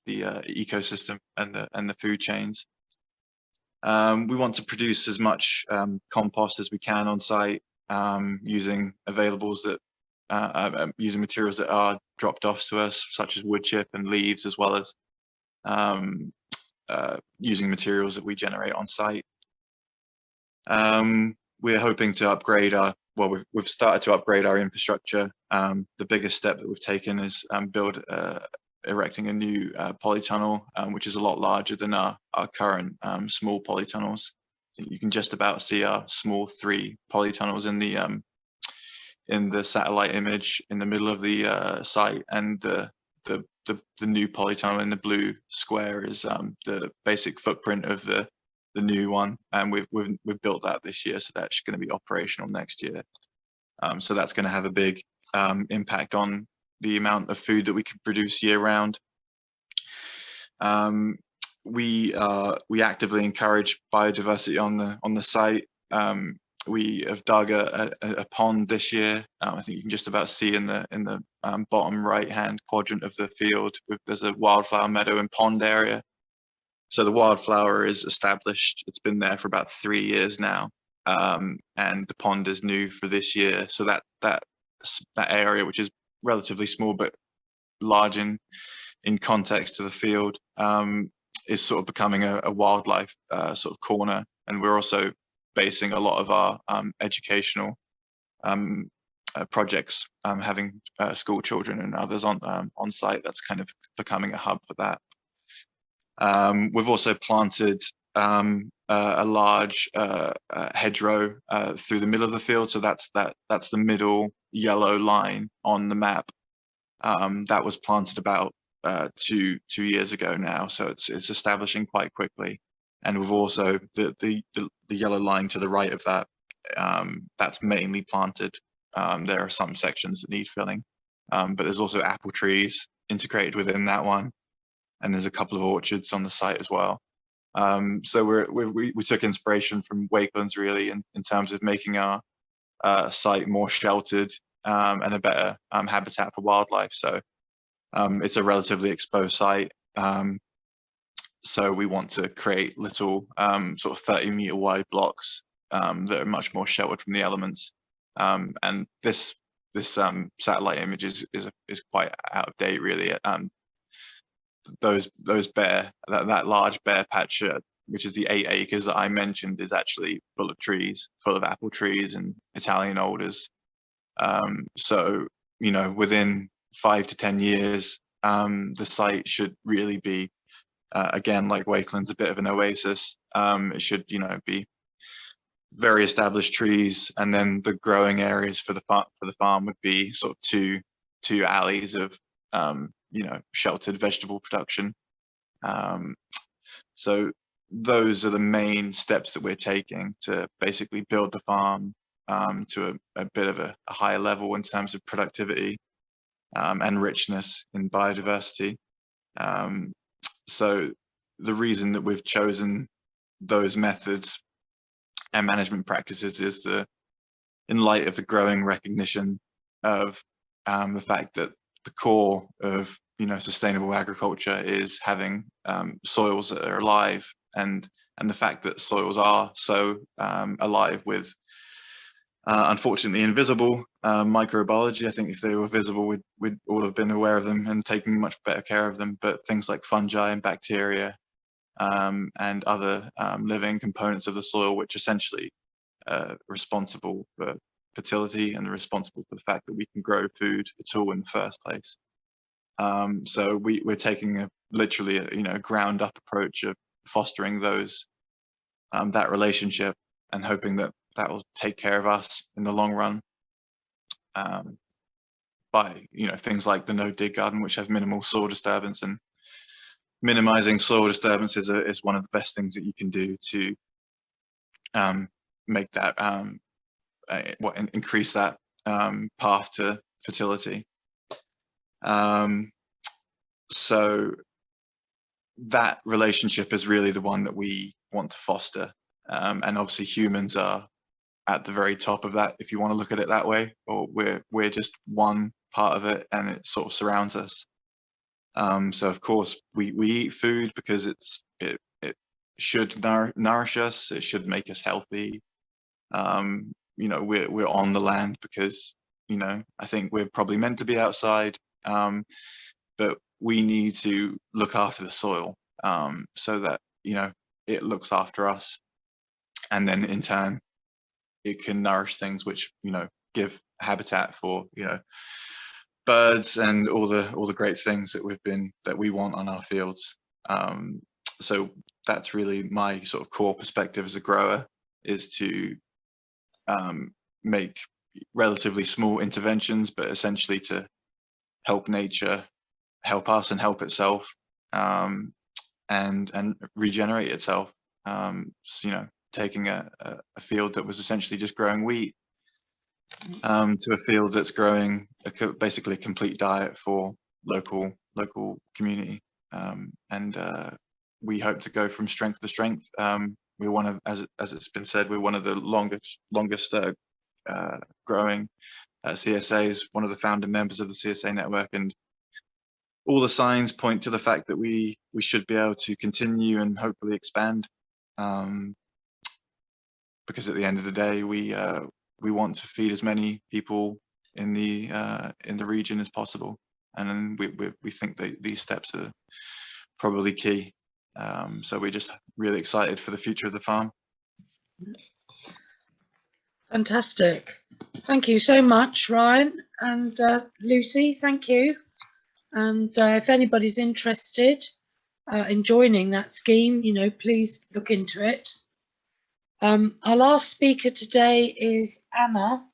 the ecosystem and the food chains. We want to produce as much compost as we can on site, using availables that using materials that are dropped off to us, such as wood chip and leaves, as well as using materials that we generate on site. We're hoping to upgrade we've started to upgrade our infrastructure. The biggest step that we've taken is erecting a new polytunnel, which is a lot larger than our current small polytunnels. I think you can just about see our small 3 polytunnels in the satellite image in the middle of the site, and the new polytunnel in the blue square is the basic footprint of the new one, and we've built that this year, so that's going to be operational next year. So that's going to have a big impact on the amount of food that we can produce year round. We actively encourage biodiversity on the site. We have dug a pond this year. I think you can just about see in the bottom right hand quadrant of the field, there's a wildflower meadow and pond area. So the wildflower is established. It's been there for about 3 years now, and the pond is new for this year. So that area, which is relatively small but large in context to the field, is sort of becoming a wildlife sort of corner. And we're also basing a lot of our educational projects, having school children and others on site. That's kind of becoming a hub for that. We've also planted a large hedgerow through the middle of the field, so that's the middle yellow line on the map. That was planted about 2 years ago now, so it's establishing quite quickly. And we've also the yellow line to the right of that, that's mainly planted. There are some sections that need filling, but there's also apple trees integrated within that one, and there's a couple of orchards on the site as well. So we took inspiration from Wakelands really in terms of making our site more sheltered and a better habitat for wildlife. So it's a relatively exposed site. So we want to create little sort of 30-meter wide blocks that are much more sheltered from the elements. And this satellite image is quite out of date, really. Those that large bare patch, which is the 8 acres that I mentioned, is actually full of trees, full of apple trees and Italian alders. So within 5 to 10 years, the site should really be again, like Wakelands, a bit of an oasis. It should be very established trees, and then the growing areas for the farm would be sort of two alleys of sheltered vegetable production. So those are the main steps that we're taking to basically build the farm to a bit of a higher level in terms of productivity and richness in biodiversity. So the reason that we've chosen those methods and management practices is in light of the growing recognition of the fact that the core of sustainable agriculture is having soils that are alive, and the fact that soils are so alive with unfortunately invisible microbiology. I think if they were visible, we'd all have been aware of them and taken much better care of them. But things like fungi and bacteria and other living components of the soil, which essentially responsible for fertility and are responsible for the fact that we can grow food at all in the first place. So we're taking literally a ground up approach of fostering those that relationship and hoping that will take care of us in the long run by things like the no dig garden, which have minimal soil disturbance, and minimizing soil disturbance is one of the best things that you can do to make that increase that path to fertility. So that relationship is really the one that we want to foster, and obviously humans are at the very top of that, if you want to look at it that way, or we're just one part of it, and it sort of surrounds us. So of course we eat food because it should nourish us, it should make us healthy. We're on the land because I think we're probably meant to be outside, but we need to look after the soil so that it looks after us, and then in turn it can nourish things which give habitat for birds and all the great things that we want on our fields. So that's really my sort of core perspective as a grower, is to make relatively small interventions, but essentially to help nature help us and help itself, and regenerate itself. So, taking a field that was essentially just growing wheat to a field that's growing basically a complete diet for local community, and we hope to go from strength to strength. We're one of, as it's been said, we're one of the longest growing CSAs, one of the founder members of the CSA network, and all the signs point to the fact that we should be able to continue and hopefully expand, because at the end of the day we want to feed as many people in the region as possible, and we think that these steps are probably key. So we're just really excited for the future of the farm.
Fantastic. Thank you so much, Ryan and Lucy. Thank you. And if anybody's interested in joining that scheme, please look into it. Our last speaker today is Anna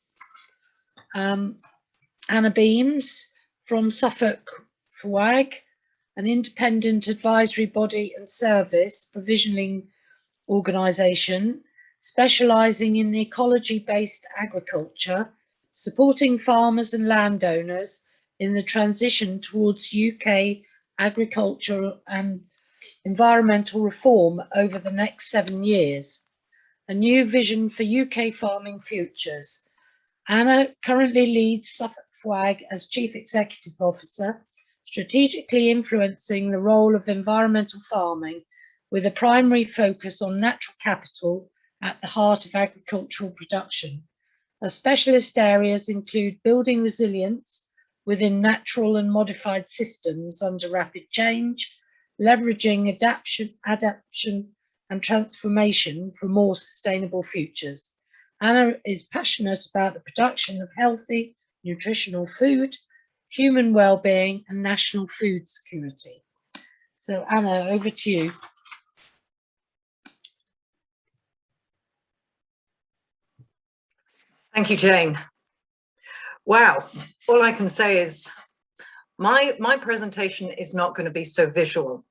Beams from Suffolk FWAG, an independent advisory body and service provisioning organisation specialising in ecology-based agriculture, supporting farmers and landowners in the transition towards UK agricultural and environmental reform over the next 7 years, a new vision for UK farming futures. Anna currently leads Suffolk FWAG as Chief Executive Officer, strategically influencing the role of environmental farming with a primary focus on natural capital at the heart of agricultural production. Her specialist areas include building resilience within natural and modified systems under rapid change, leveraging adaptation and transformation for more sustainable futures. Anna is passionate about the production of healthy, nutritional food, human well-being and national food security. So Anna, over to you.
Thank you, Jane. Wow, all I can say is my presentation is not going to be so visual.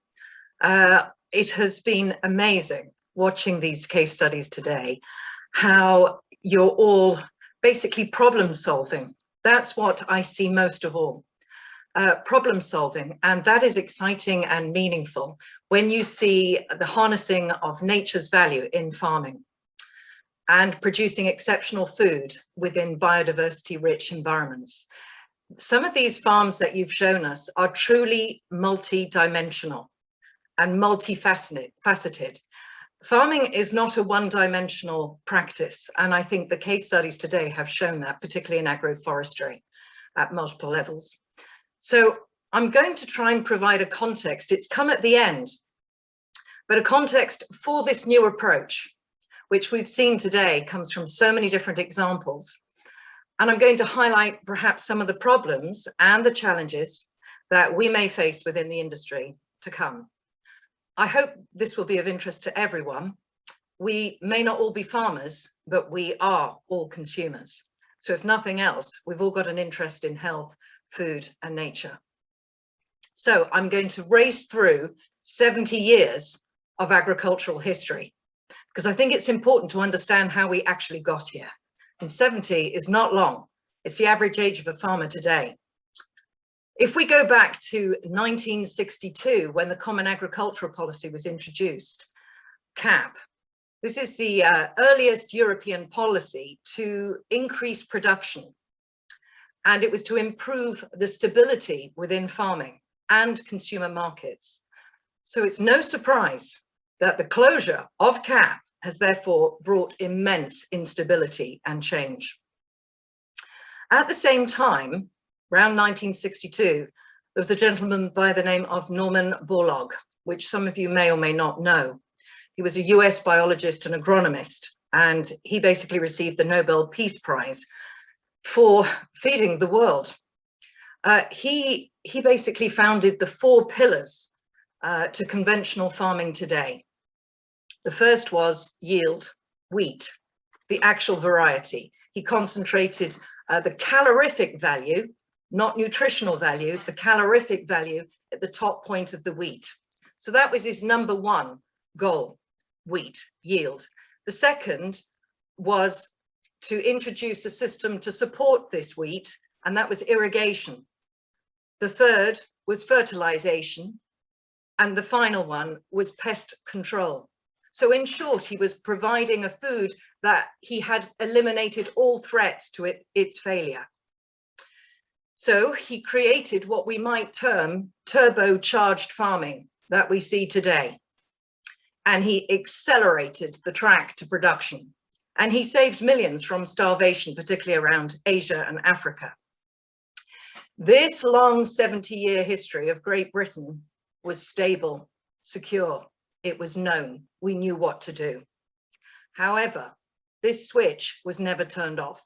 It has been amazing watching these case studies today, how you're all basically problem solving. That's what I see most of all, problem solving. And that is exciting and meaningful when you see the harnessing of nature's value in farming and producing exceptional food within biodiversity rich environments. Some of these farms that you've shown us are truly multi-dimensional and multifaceted. Farming is not a one-dimensional practice, and I think the case studies today have shown that, particularly in agroforestry at multiple levels. So I'm going to try and provide a context. It's come at the end, but a context for this new approach, which we've seen today comes from so many different examples. And I'm going to highlight perhaps some of the problems and the challenges that we may face within the industry to come. I hope this will be of interest to everyone. We may not all be farmers, but we are all consumers. So if nothing else, we've all got an interest in health, food, and nature. So I'm going to race through 70 years of agricultural history, because I think it's important to understand how we actually got here. And 70 is not long. It's the average age of a farmer today. If we go back to 1962, when the Common Agricultural Policy was introduced, CAP, this is the earliest European policy to increase production. And it was to improve the stability within farming and consumer markets. So it's no surprise that the closure of CAP has therefore brought immense instability and change. At the same time, around 1962, there was a gentleman by the name of Norman Borlaug, which some of you may or may not know. He was a US biologist and agronomist, and he basically received the Nobel Peace Prize for feeding the world. He basically founded the 4 pillars to conventional farming today. The first was yield, wheat, the actual variety. He concentrated the calorific value, not nutritional value, the calorific value at the top point of the wheat. So that was his number 1 goal, wheat, yield. The second was to introduce a system to support this wheat, and that was irrigation. The third was fertilization, and the final one was pest control. So in short, he was providing a food that he had eliminated all threats to its failure. So he created what we might term turbocharged farming that we see today. And he accelerated the track to production. And he saved millions from starvation, particularly around Asia and Africa. This long 70-year history of Great Britain was stable, secure. It was known. We knew what to do. However, this switch was never turned off.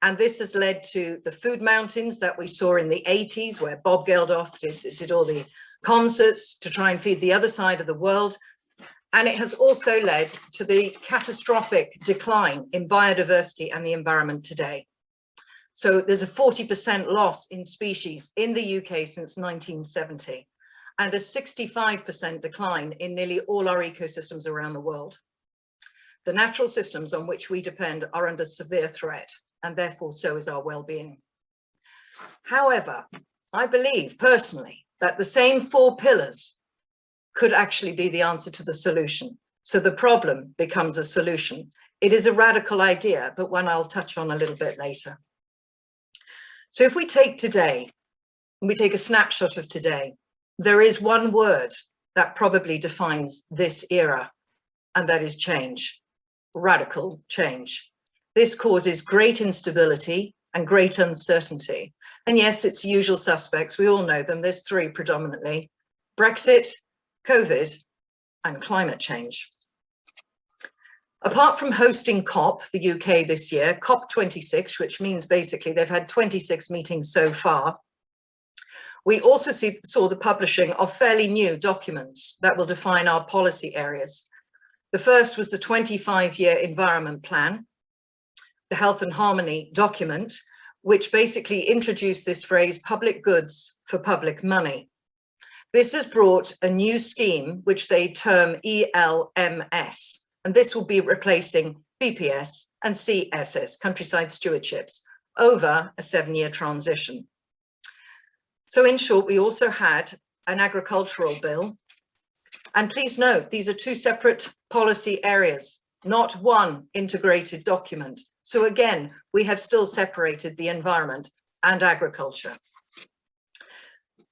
And this has led to the food mountains that we saw in the 80s, where Bob Geldof did all the concerts to try and feed the other side of the world. And it has also led to the catastrophic decline in biodiversity and the environment today. So there's a 40% loss in species in the UK since 1970, and a 65% decline in nearly all our ecosystems around the world. The natural systems on which we depend are under severe threat, and therefore so is our well-being. However, I believe personally that the same 4 pillars could actually be the answer to the solution. So the problem becomes a solution. It is a radical idea, but one I'll touch on a little bit later. So if we take today, we take a snapshot of today, there is one word that probably defines this era, and that is change, radical change. This causes great instability and great uncertainty. And yes, it's the usual suspects. We all know them. There's three predominantly: Brexit, COVID, and climate change. Apart from hosting COP, the UK this year, COP26, which means basically they've had 26 meetings so far, we also saw the publishing of fairly new documents that will define our policy areas. The first was the 25-year Environment Plan, the Health and Harmony document, which basically introduced this phrase, public goods for public money. This has brought a new scheme, which they term ELMS, and this will be replacing BPS and CSS, countryside stewardships, over a 7-year transition. So in short, we also had an agricultural bill. And please note, these are two separate policy areas, not one integrated document. So again, we have still separated the environment and agriculture.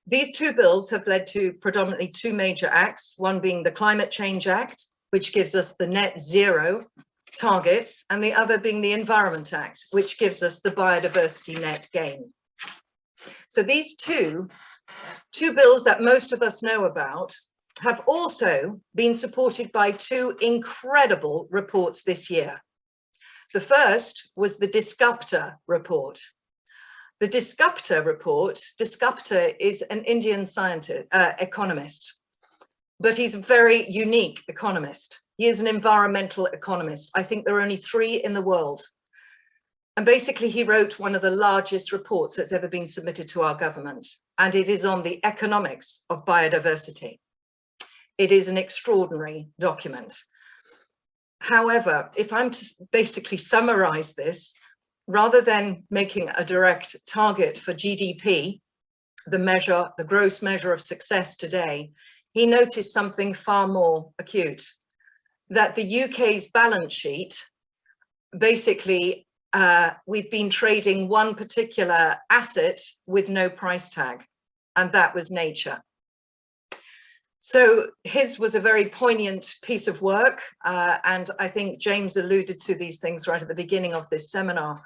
These two bills have led to predominantly two major acts, one being the Climate Change Act, which gives us the net zero targets, and the other being the Environment Act, which gives us the biodiversity net gain. So these two bills that most of us know about have also been supported by two incredible reports this year. The first was the Disgupta report. The Disgupta report, Disgupta is an Indian scientist, economist, but he's a very unique economist. He is an environmental economist. I think there are only 3 in the world. And basically he wrote one of the largest reports that's ever been submitted to our government, and it is on the economics of biodiversity. It is an extraordinary document. However, if I'm to basically summarize this, rather than making a direct target for GDP, the gross measure of success today, he noticed something far more acute, that the UK's balance sheet, basically, we've been trading one particular asset with no price tag, and that was nature. So his was a very poignant piece of work, and I think James alluded to these things right at the beginning of this seminar,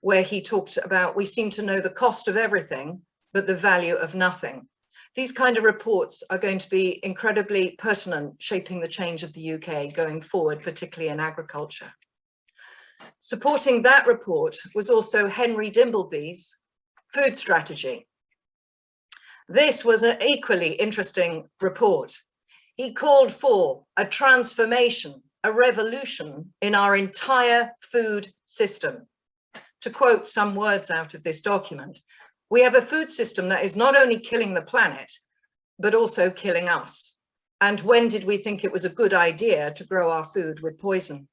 where he talked about, we seem to know the cost of everything, but the value of nothing. These kind of reports are going to be incredibly pertinent, shaping the change of the UK going forward, particularly in agriculture. Supporting that report was also Henry Dimbleby's food strategy. This was an equally interesting report. He called for a transformation, a revolution in our entire food system. To quote some words out of this document, we have a food system that is not only killing the planet, but also killing us. And when did we think it was a good idea to grow our food with poison?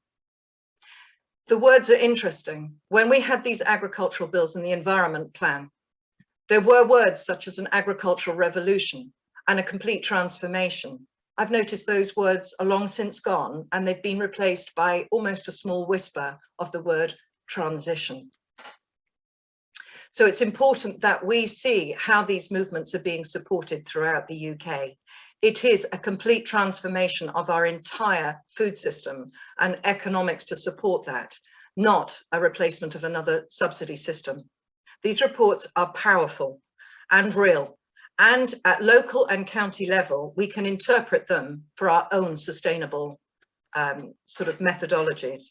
The words are interesting. When we had these agricultural bills in the Environment Plan, there were words such as an agricultural revolution and a complete transformation. I've noticed those words are long since gone, and they've been replaced by almost a small whisper of the word transition. So it's important that we see how these movements are being supported throughout the UK. It is a complete transformation of our entire food system and economics to support that, not a replacement of another subsidy system. These reports are powerful and real, and at local and county level, we can interpret them for our own sustainable sort of methodologies.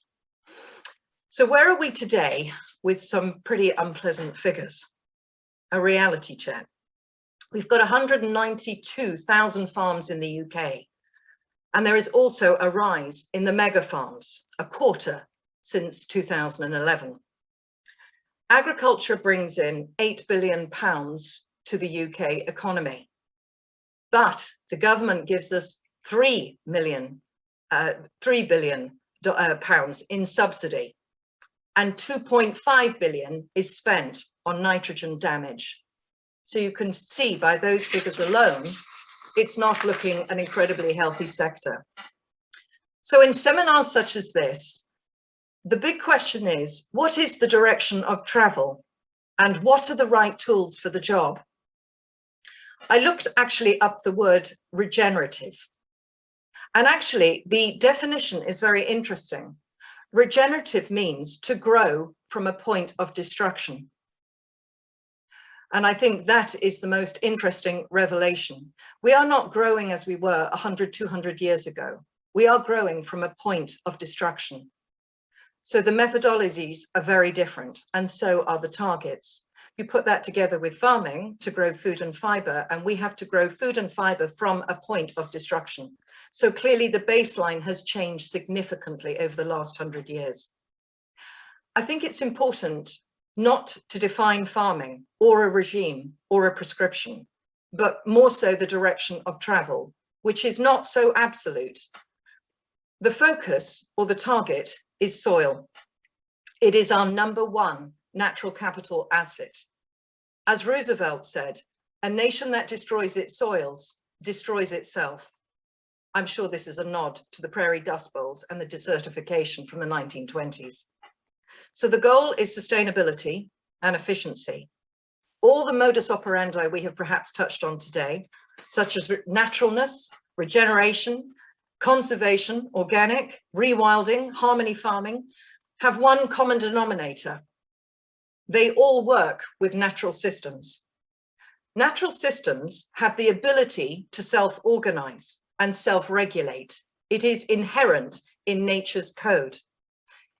So where are we today with some pretty unpleasant figures? A reality check. We've got 192,000 farms in the UK, and there is also a rise in the mega farms, a quarter since 2011. Agriculture brings in £8 billion to the UK economy, but the government gives us £3 billion in subsidy, and 2.5 billion is spent on nitrogen damage. So you can see by those figures alone it's not looking an incredibly healthy sector. So in seminars such as this, the big question is, what is the direction of travel and what are the right tools for the job? I looked actually up the word regenerative. And actually the definition is very interesting. Regenerative means to grow from a point of destruction. And I think that is the most interesting revelation. We are not growing as we were 100, 200 years ago. We are growing from a point of destruction. So the methodologies are very different, and so are the targets. You put that together with farming to grow food and fiber, and we have to grow food and fiber from a point of destruction. So clearly the baseline has changed significantly over the last 100 years. I think it's important not to define farming or a regime or a prescription, but more so the direction of travel, which is not so absolute. The focus or the target is soil. It is our #1 natural capital asset. As Roosevelt said, a nation that destroys its soils destroys itself. I'm sure this is a nod to the prairie dust bowls and the desertification from the 1920s. So the goal is sustainability and efficiency. All the modus operandi we have perhaps touched on today, such as naturalness, regeneration, conservation, organic, rewilding, harmony farming, have one common denominator. They all work with natural systems. Natural systems have the ability to self-organize and self-regulate. It is inherent in nature's code.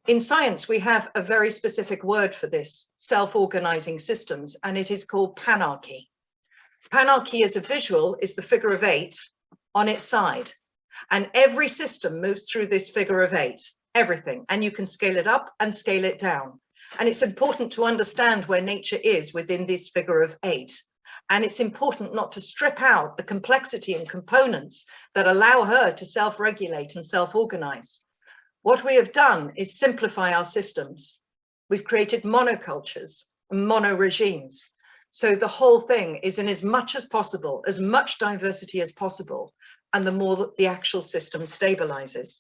In science, we have a very specific word for this, self-organizing systems, and it is called panarchy. Panarchy as a visual is the figure of 8 on its side, and every system moves through this figure of 8, everything, and you can scale it up and scale it down. And it's important to understand where nature is within this figure of 8. And it's important not to strip out the complexity and components that allow her to self-regulate and self-organize. What we have done is simplify our systems. We've created monocultures and mono-regimes. So the whole thing is in as much as possible, as much diversity as possible, and the more that the actual system stabilizes.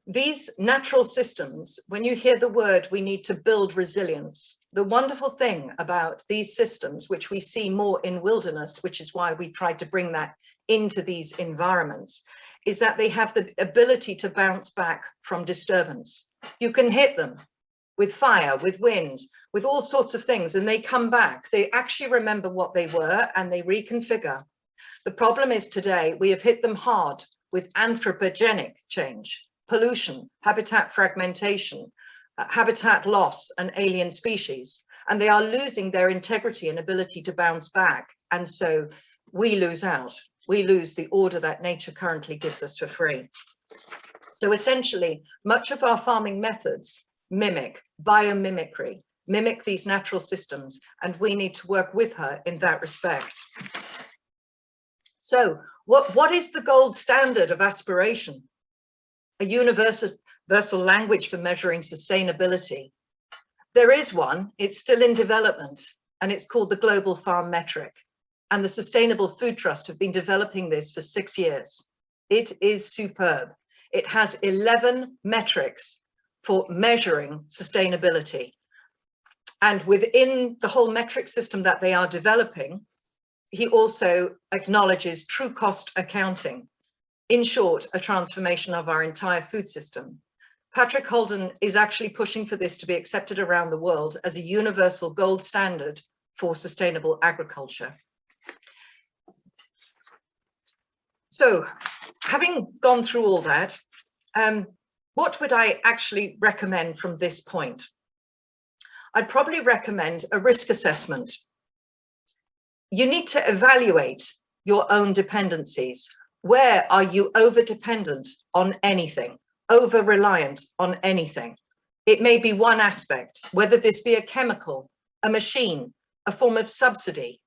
These natural systems, when you hear the word, we need to build resilience. The wonderful thing about these systems, which we see more in wilderness, which is why we tried to bring that into these environments, is that they have the ability to bounce back from disturbance. You can hit them with fire, with wind, with all sorts of things, and they come back. They actually remember what they were and they reconfigure. The problem is today we have hit them hard with anthropogenic change, pollution, habitat fragmentation, habitat loss, and alien species, and they are losing their integrity and ability to bounce back. And so we lose out. We lose the order that nature currently gives us for free. So essentially, much of our farming methods mimic biomimicry, mimic these natural systems, and we need to work with her in that respect. So what is the gold standard of aspiration? A universal language for measuring sustainability. There is one, it's still in development, and it's called the Global Farm Metric. And the Sustainable Food Trust have been developing this for 6 years. It is superb. It has 11 metrics for measuring sustainability. And within the whole metric system that they are developing, he also acknowledges true cost accounting. In short, a transformation of our entire food system. Patrick Holden is actually pushing for this to be accepted around the world as a universal gold standard for sustainable agriculture. So, having gone through all that, what would I actually recommend from this point? I'd probably recommend a risk assessment. You need to evaluate your own dependencies. Where are you over-dependent on anything, over-reliant on anything? It may be one aspect, whether this be a chemical, a machine, a form of subsidy.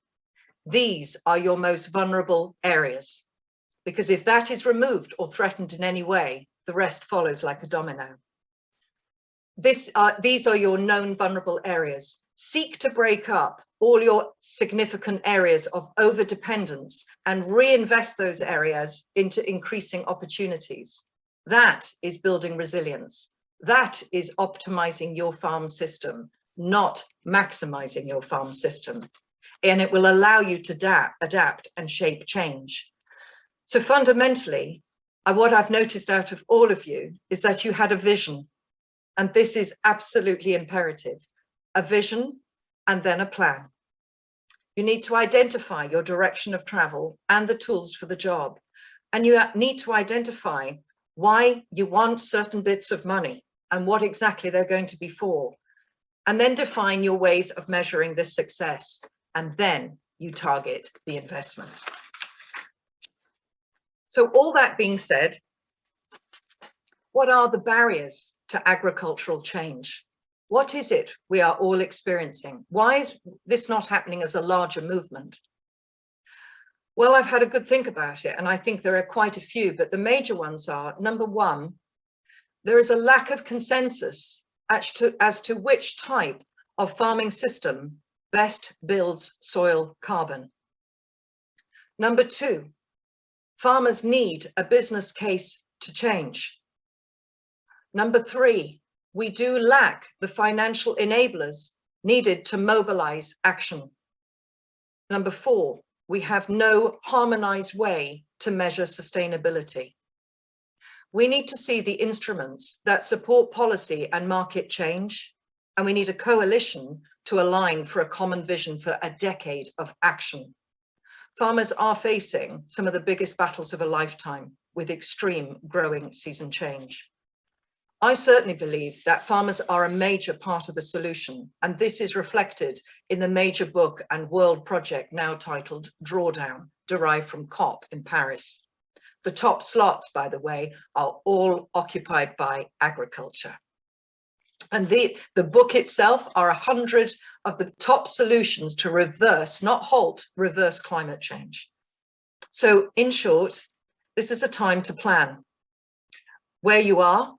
These are your most vulnerable areas, because if that is removed or threatened in any way, the rest follows like a domino. These are your known vulnerable areas. Seek to break up all your significant areas of overdependence and reinvest those areas into increasing opportunities. That is building resilience. That is optimizing your farm system, not maximizing your farm system. And it will allow you to adapt and shape change. So fundamentally, what I've noticed out of all of you is that you had a vision, and this is absolutely imperative. A vision and then a plan. You need to identify your direction of travel and the tools for the job. And you need to identify why you want certain bits of money and what exactly they're going to be for. And then define your ways of measuring this success. And then you target the investment. So all that being said, what are the barriers to agricultural change? What is it we are all experiencing? Why is this not happening as a larger movement? Well, I've had a good think about it, and I think there are quite a few, but the major ones are, number one, there is a lack of consensus as to which type of farming system best builds soil carbon. Number two, farmers need a business case to change. Number three, we do lack the financial enablers needed to mobilize action. Number four, we have no harmonized way to measure sustainability. We need to see the instruments that support policy and market change, and we need a coalition to align for a common vision for a decade of action. Farmers are facing some of the biggest battles of a lifetime with extreme growing season change. I certainly believe that farmers are a major part of the solution, and this is reflected in the major book and world project now titled Drawdown, derived from COP in Paris. The top slots, by the way, are all occupied by agriculture. And the book itself are 100 of the top solutions to reverse, not halt, reverse climate change. So in short, this is a time to plan where you are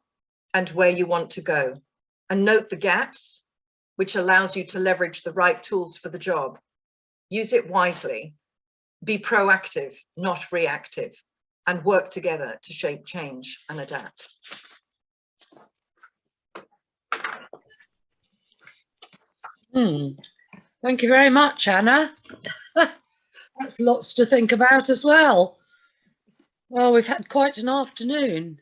and where you want to go, and note the gaps, which allows you to leverage the right tools for the job. Use it wisely, be proactive, not reactive, and work together to shape change and adapt.
Thank you very much, Anna. That's lots to think about as well. Well, we've had quite an afternoon.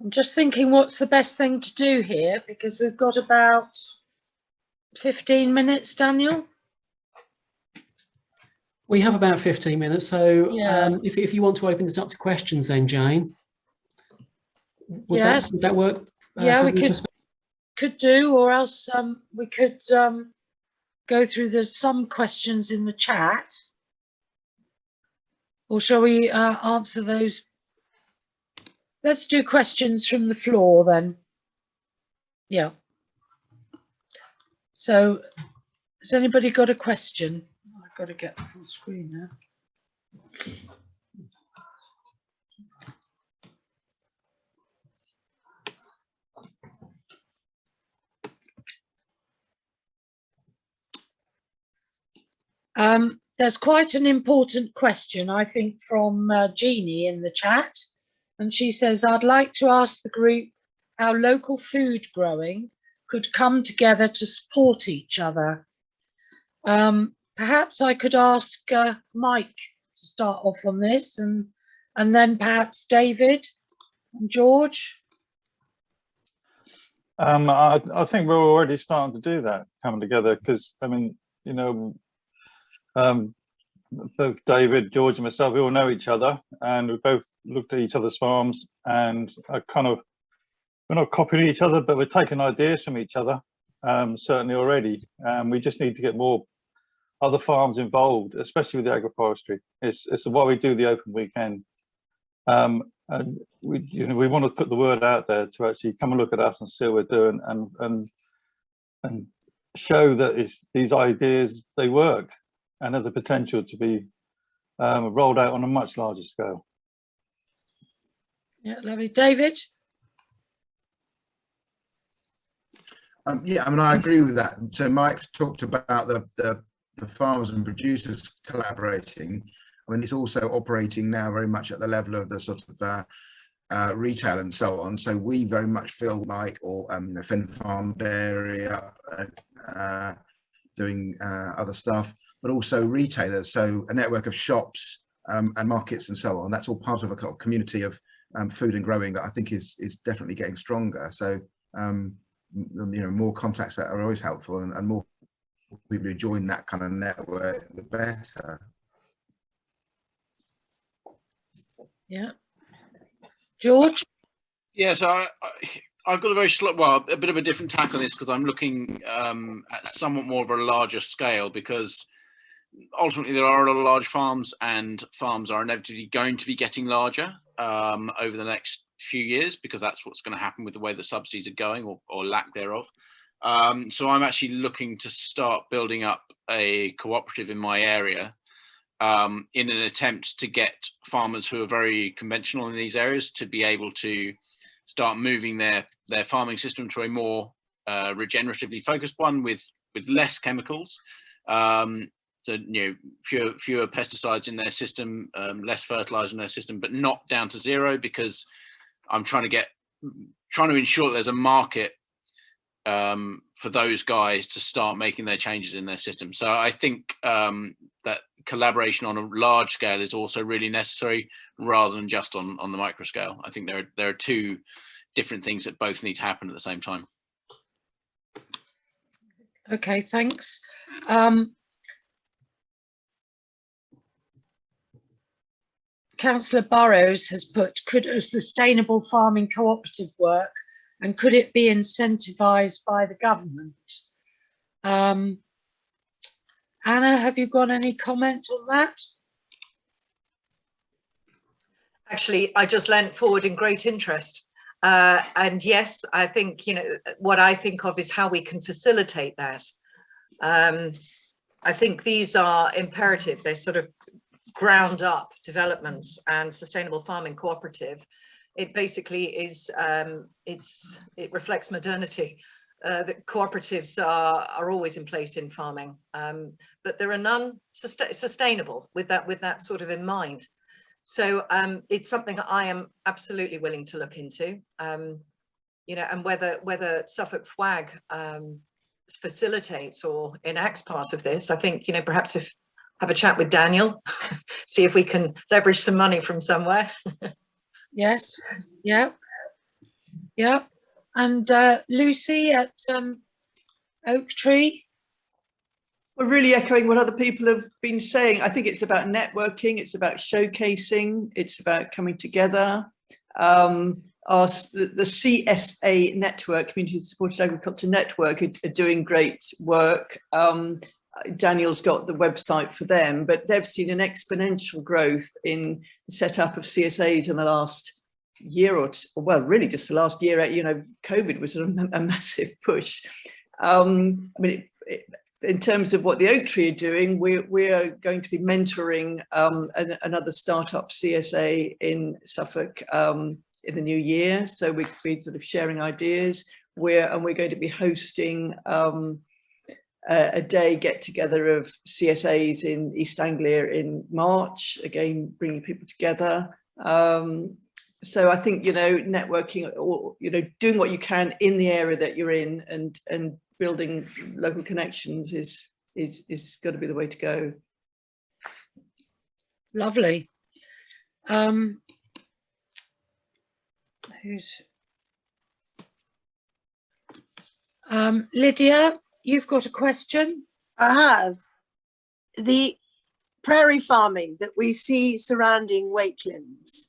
I'm just thinking what's the best thing to do here, because we've got about 15 minutes, Daniel.
We have about 15 minutes, so
Yeah.
If you want to open it up to questions then, Jane, would
Yes.
that work?
Yeah, we
from your
could do, or else we could go through some questions in the chat. Or shall we answer those? Let's do questions from the floor then. Yeah. So has anybody got a question? I've got to get the full screen now. There's quite an important question, I think, from Jeannie in the chat. And she says, I'd like to ask the group how local food growing could come together to support each other. Perhaps I could ask Mike to start off on this, and then perhaps David and George.
I think we're already starting to do that, coming together, because I mean, you know, both David, George and myself, we all know each other, and we both looked at each other's farms, and we're not copying each other, but we're taking ideas from each other, certainly already. We just need to get more other farms involved, especially with the agroforestry. It's why we do the open weekend. And we want to put the word out there to actually come and look at us and see what we're doing, and show that these ideas, they work and have the potential to be rolled out on a much larger scale.
Yeah, lovely. David?
Yeah, I mean, I agree with that. So Mike's talked about the farmers and producers collaborating. I mean, it's also operating now very much at the level of the sort of retail and so on. So we very much feel like, or Fen Farm Dairy doing other stuff, but also retailers. So a network of shops and markets and so on. That's all part of a kind of community of food and growing that I think is definitely getting stronger. So more contacts that are always helpful, and more people who join that kind of network, the better.
Yeah. George?
Yeah, so I've got a very a bit of a different tack on this, because I'm looking at somewhat more of a larger scale, because ultimately there are a lot of large farms, and farms are inevitably going to be getting larger over the next few years, because that's what's going to happen with the way the subsidies are going, or lack thereof. So I'm actually looking to start building up a cooperative in my area, in an attempt to get farmers who are very conventional in these areas to be able to start moving their farming system to a more regeneratively focused one with less chemicals. So fewer pesticides in their system, less fertilizer in their system, but not down to zero, because I'm trying to ensure that there's a market for those guys to start making their changes in their system. So I think that collaboration on a large scale is also really necessary, rather than just on the micro scale. I think there are two different things that both need to happen at the same time.
Okay, thanks. Councillor Burrows has put, could a sustainable farming cooperative work, and could it be incentivised by the government? Anna, have you got any comment on that?
Actually, I just leant forward in great interest. And yes, I think, what I think of is how we can facilitate that. I think these are imperative. They're sort of ground up developments, and sustainable farming cooperative, it basically is, it reflects modernity. That cooperatives are always in place in farming, but there are none sustainable with that sort of in mind. So it's something I am absolutely willing to look into, and whether Suffolk FWAG facilitates or enacts part of this. I think, perhaps have a chat with Daniel, see if we can leverage some money from somewhere.
Yes, yeah. And Lucy at Oak Tree.
We're really echoing what other people have been saying. I think it's about networking, it's about showcasing, it's about coming together. The CSA network, Community Supported Agriculture Network, are doing great work. Daniel's got the website for them, but they've seen an exponential growth in the setup of CSAs in the last year or two, well, really just the last year. COVID was a massive push. I mean, in terms of what the Oak Tree are doing, we are going to be mentoring another startup CSA in Suffolk in the new year. So we've been sort of sharing ideas. We're going to be hosting a day get together of CSAs in East Anglia in March, again, bringing people together. So I think, networking, or, doing what you can in the area that you're in, and building local connections is got to be the way to go.
Lovely. Lydia, you've got a question?
I have. The prairie farming that we see surrounding Wakelands,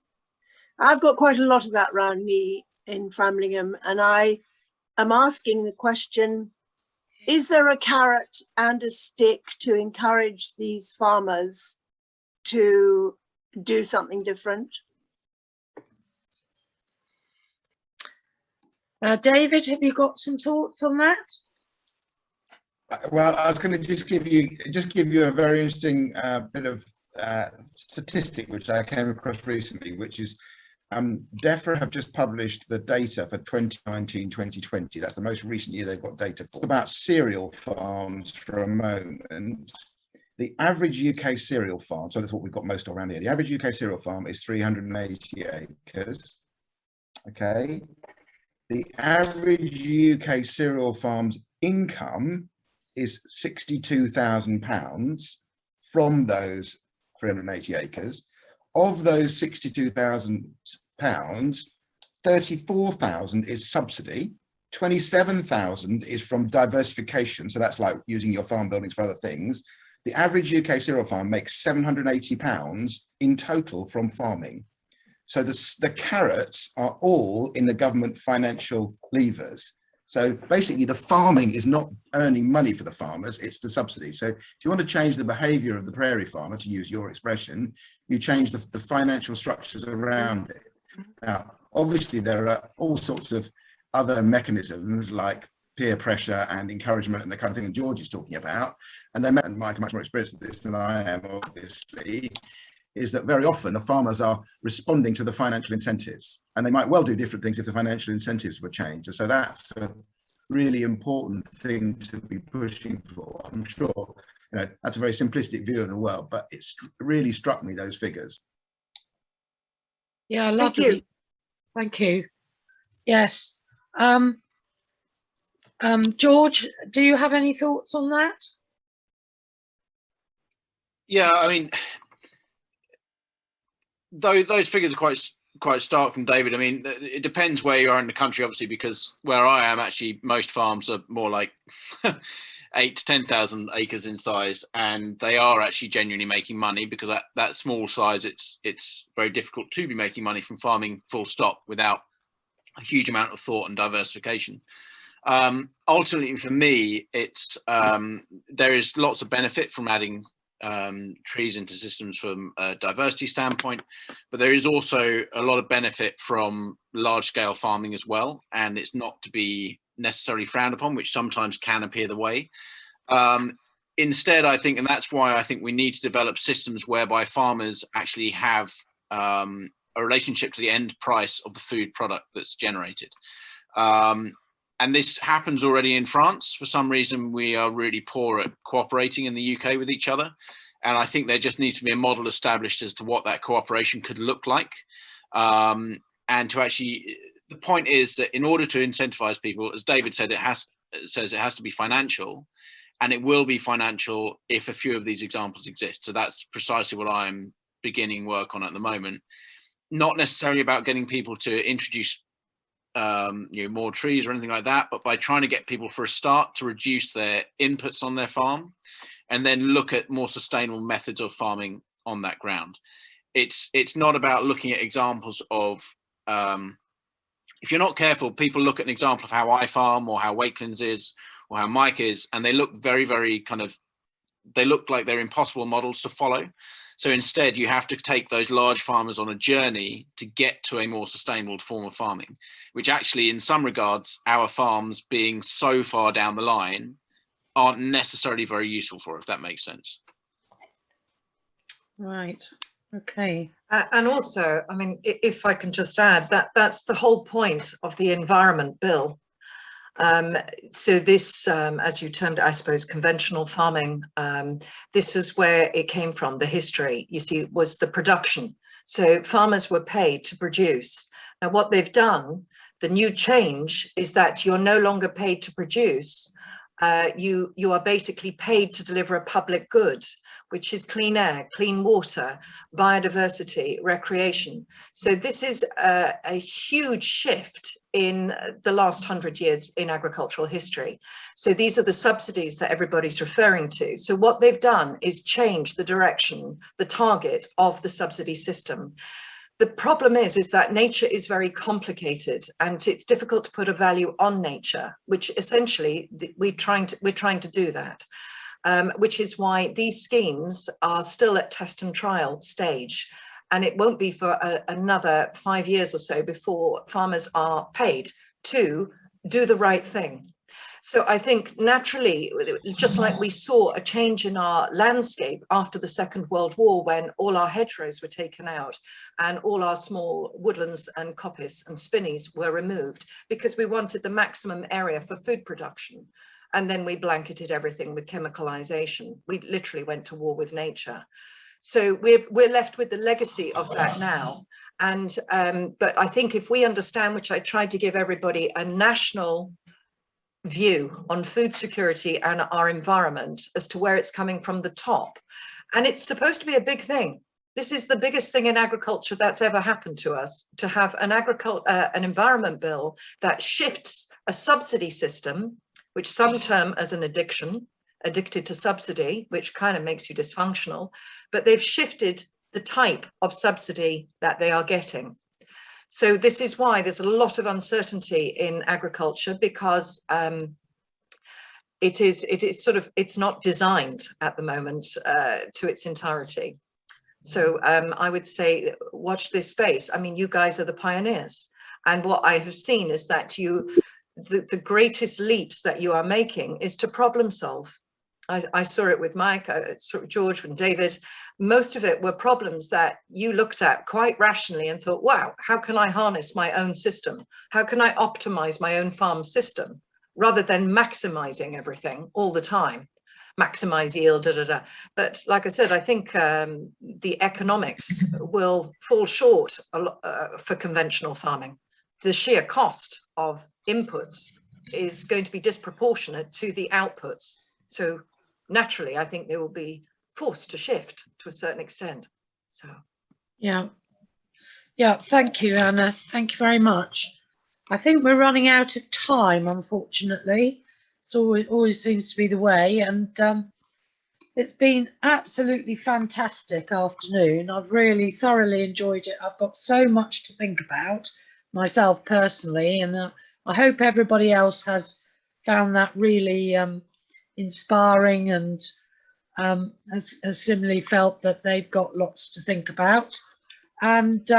I've got quite a lot of that around me in Framlingham, and I am asking the question, is there a carrot and a stick to encourage these farmers to do something different?
David, have you got some thoughts on that?
Well, I was going to just give you a very interesting bit of statistic which I came across recently, which is DEFRA have just published the data for 2019-2020. That's the most recent year they've got data for. About cereal farms for a moment. The average UK cereal farm, so that's what we've got most around here. The average UK cereal farm is 380 acres. Okay. The average UK cereal farm's income is £62,000 from those 380 acres. Of those £62,000, 34,000 is subsidy, 27,000 is from diversification. So that's like using your farm buildings for other things. The average UK cereal farm makes £780 in total from farming. So the carrots are all in the government financial levers. So basically the farming is not earning money for the farmers, it's the subsidy. So if you want to change the behavior of the prairie farmer, to use your expression, you change the financial structures around it. Now, obviously there are all sorts of other mechanisms like peer pressure and encouragement and the kind of thing that George is talking about. And they and Mike are much more experienced at this than I am, obviously, is that very often the farmers are responding to the financial incentives, and they might well do different things if the financial incentives were changed. And so that's a really important thing to be pushing for. I'm sure, you know, that's a very simplistic view of the world, but it's really struck me, those figures.
Yeah, lovely. Thank you. Yes. George, do you have any thoughts on that?
Yeah, I mean, those figures are quite stark from David. I mean, it depends where you are in the country, obviously, because where I am, actually, most farms are more like 8 to 10,000 acres in size, and they are actually genuinely making money, because at that small size, it's very difficult to be making money from farming full stop without a huge amount of thought and diversification. Ultimately, for me, it's there is lots of benefit from adding trees into systems from a diversity standpoint, but there is also a lot of benefit from large-scale farming as well, and it's not to be necessarily frowned upon, which sometimes can appear the way. Instead, I think, and that's why I think we need to develop systems whereby farmers actually have a relationship to the end price of the food product that's generated. And this happens already in France. For some reason, we are really poor at cooperating in the UK with each other. And I think there just needs to be a model established as to what that cooperation could look like. And to actually, the point is that in order to incentivize people, as David said, it has to be financial, and it will be financial if a few of these examples exist. So that's precisely what I'm beginning work on at the moment. Not necessarily about getting people to introduce more trees or anything like that, but by trying to get people for a start to reduce their inputs on their farm and then look at more sustainable methods of farming on that ground. It's not about looking at examples of if you're not careful, people look at an example of how I farm or how Wakelands is or how Mike is, and they look very, very they look like they're impossible models to follow. So instead, you have to take those large farmers on a journey to get to a more sustainable form of farming, which actually, in some regards, our farms being so far down the line aren't necessarily very useful for, if that makes sense.
Right. Okay.
And also, I mean, if I can just add, that's the whole point of the Environment Bill. So this, as you termed it, I suppose, conventional farming, this is where it came from. The history, you see, was the production. So farmers were paid to produce. Now, what they've done, the new change is that you're no longer paid to produce. You are basically paid to deliver a public good, which is clean air, clean water, biodiversity, recreation. So this is a huge shift in the last 100 years in agricultural history. So these are the subsidies that everybody's referring to. So what they've done is change the direction, the target of the subsidy system. The problem is that nature is very complicated, and it's difficult to put a value on nature, which essentially we're trying to do that, which is why these schemes are still at test and trial stage. And it won't be for another 5 years or so before farmers are paid to do the right thing. So I think naturally, just like we saw a change in our landscape after the Second World War, when all our hedgerows were taken out and all our small woodlands and coppice and spinneys were removed because we wanted the maximum area for food production. And then we blanketed everything with chemicalization. We literally went to war with nature. So we're left with the legacy of that now. And but I think if we understand, which I tried to give everybody, a national view on food security and our environment as to where it's coming from the top. And it's supposed to be a big thing. This is the biggest thing in agriculture that's ever happened to us, to have an environment bill that shifts a subsidy system, which some term as an addiction, addicted to subsidy, which kind of makes you dysfunctional, but they've shifted the type of subsidy that they are getting. So this is why there's a lot of uncertainty in agriculture, because it's not designed at the moment to its entirety. So I would say watch this space. I mean, you guys are the pioneers, and what I have seen is that the greatest leaps that you are making is to problem solve. I saw it with Mike, George and David. Most of it were problems that you looked at quite rationally and thought, wow, how can I harness my own system? How can I optimize my own farm system, rather than maximizing everything all the time? Maximize yield, But like I said, I think the economics will fall short for conventional farming. The sheer cost of inputs is going to be disproportionate to the outputs. So naturally, I think they will be forced to shift to a certain extent. So,
yeah, thank you, Anna. Thank you very much. I think we're running out of time, unfortunately. So it always seems to be the way, and it's been absolutely fantastic afternoon. I've really thoroughly enjoyed it. I've got so much to think about myself personally, and I hope everybody else has found that really inspiring, and has similarly felt that they've got lots to think about. And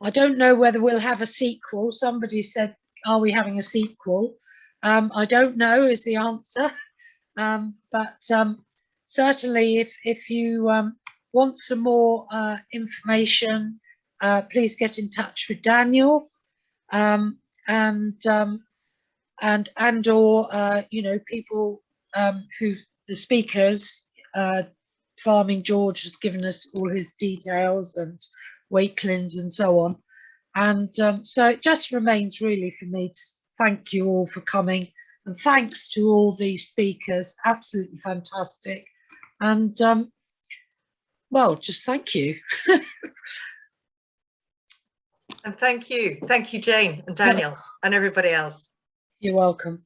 I don't know whether we'll have a sequel. Somebody said, are we having a sequel? I don't know is the answer. But certainly if you want some more information, please get in touch with Daniel, and or you know, people who the speakers. Farming George has given us all his details, and Wakelins and so on, and so it just remains really for me to thank you all for coming, and thanks to all these speakers, absolutely fantastic, and well, just thank you.
and thank you, Jane and Daniel and everybody else.
You're welcome.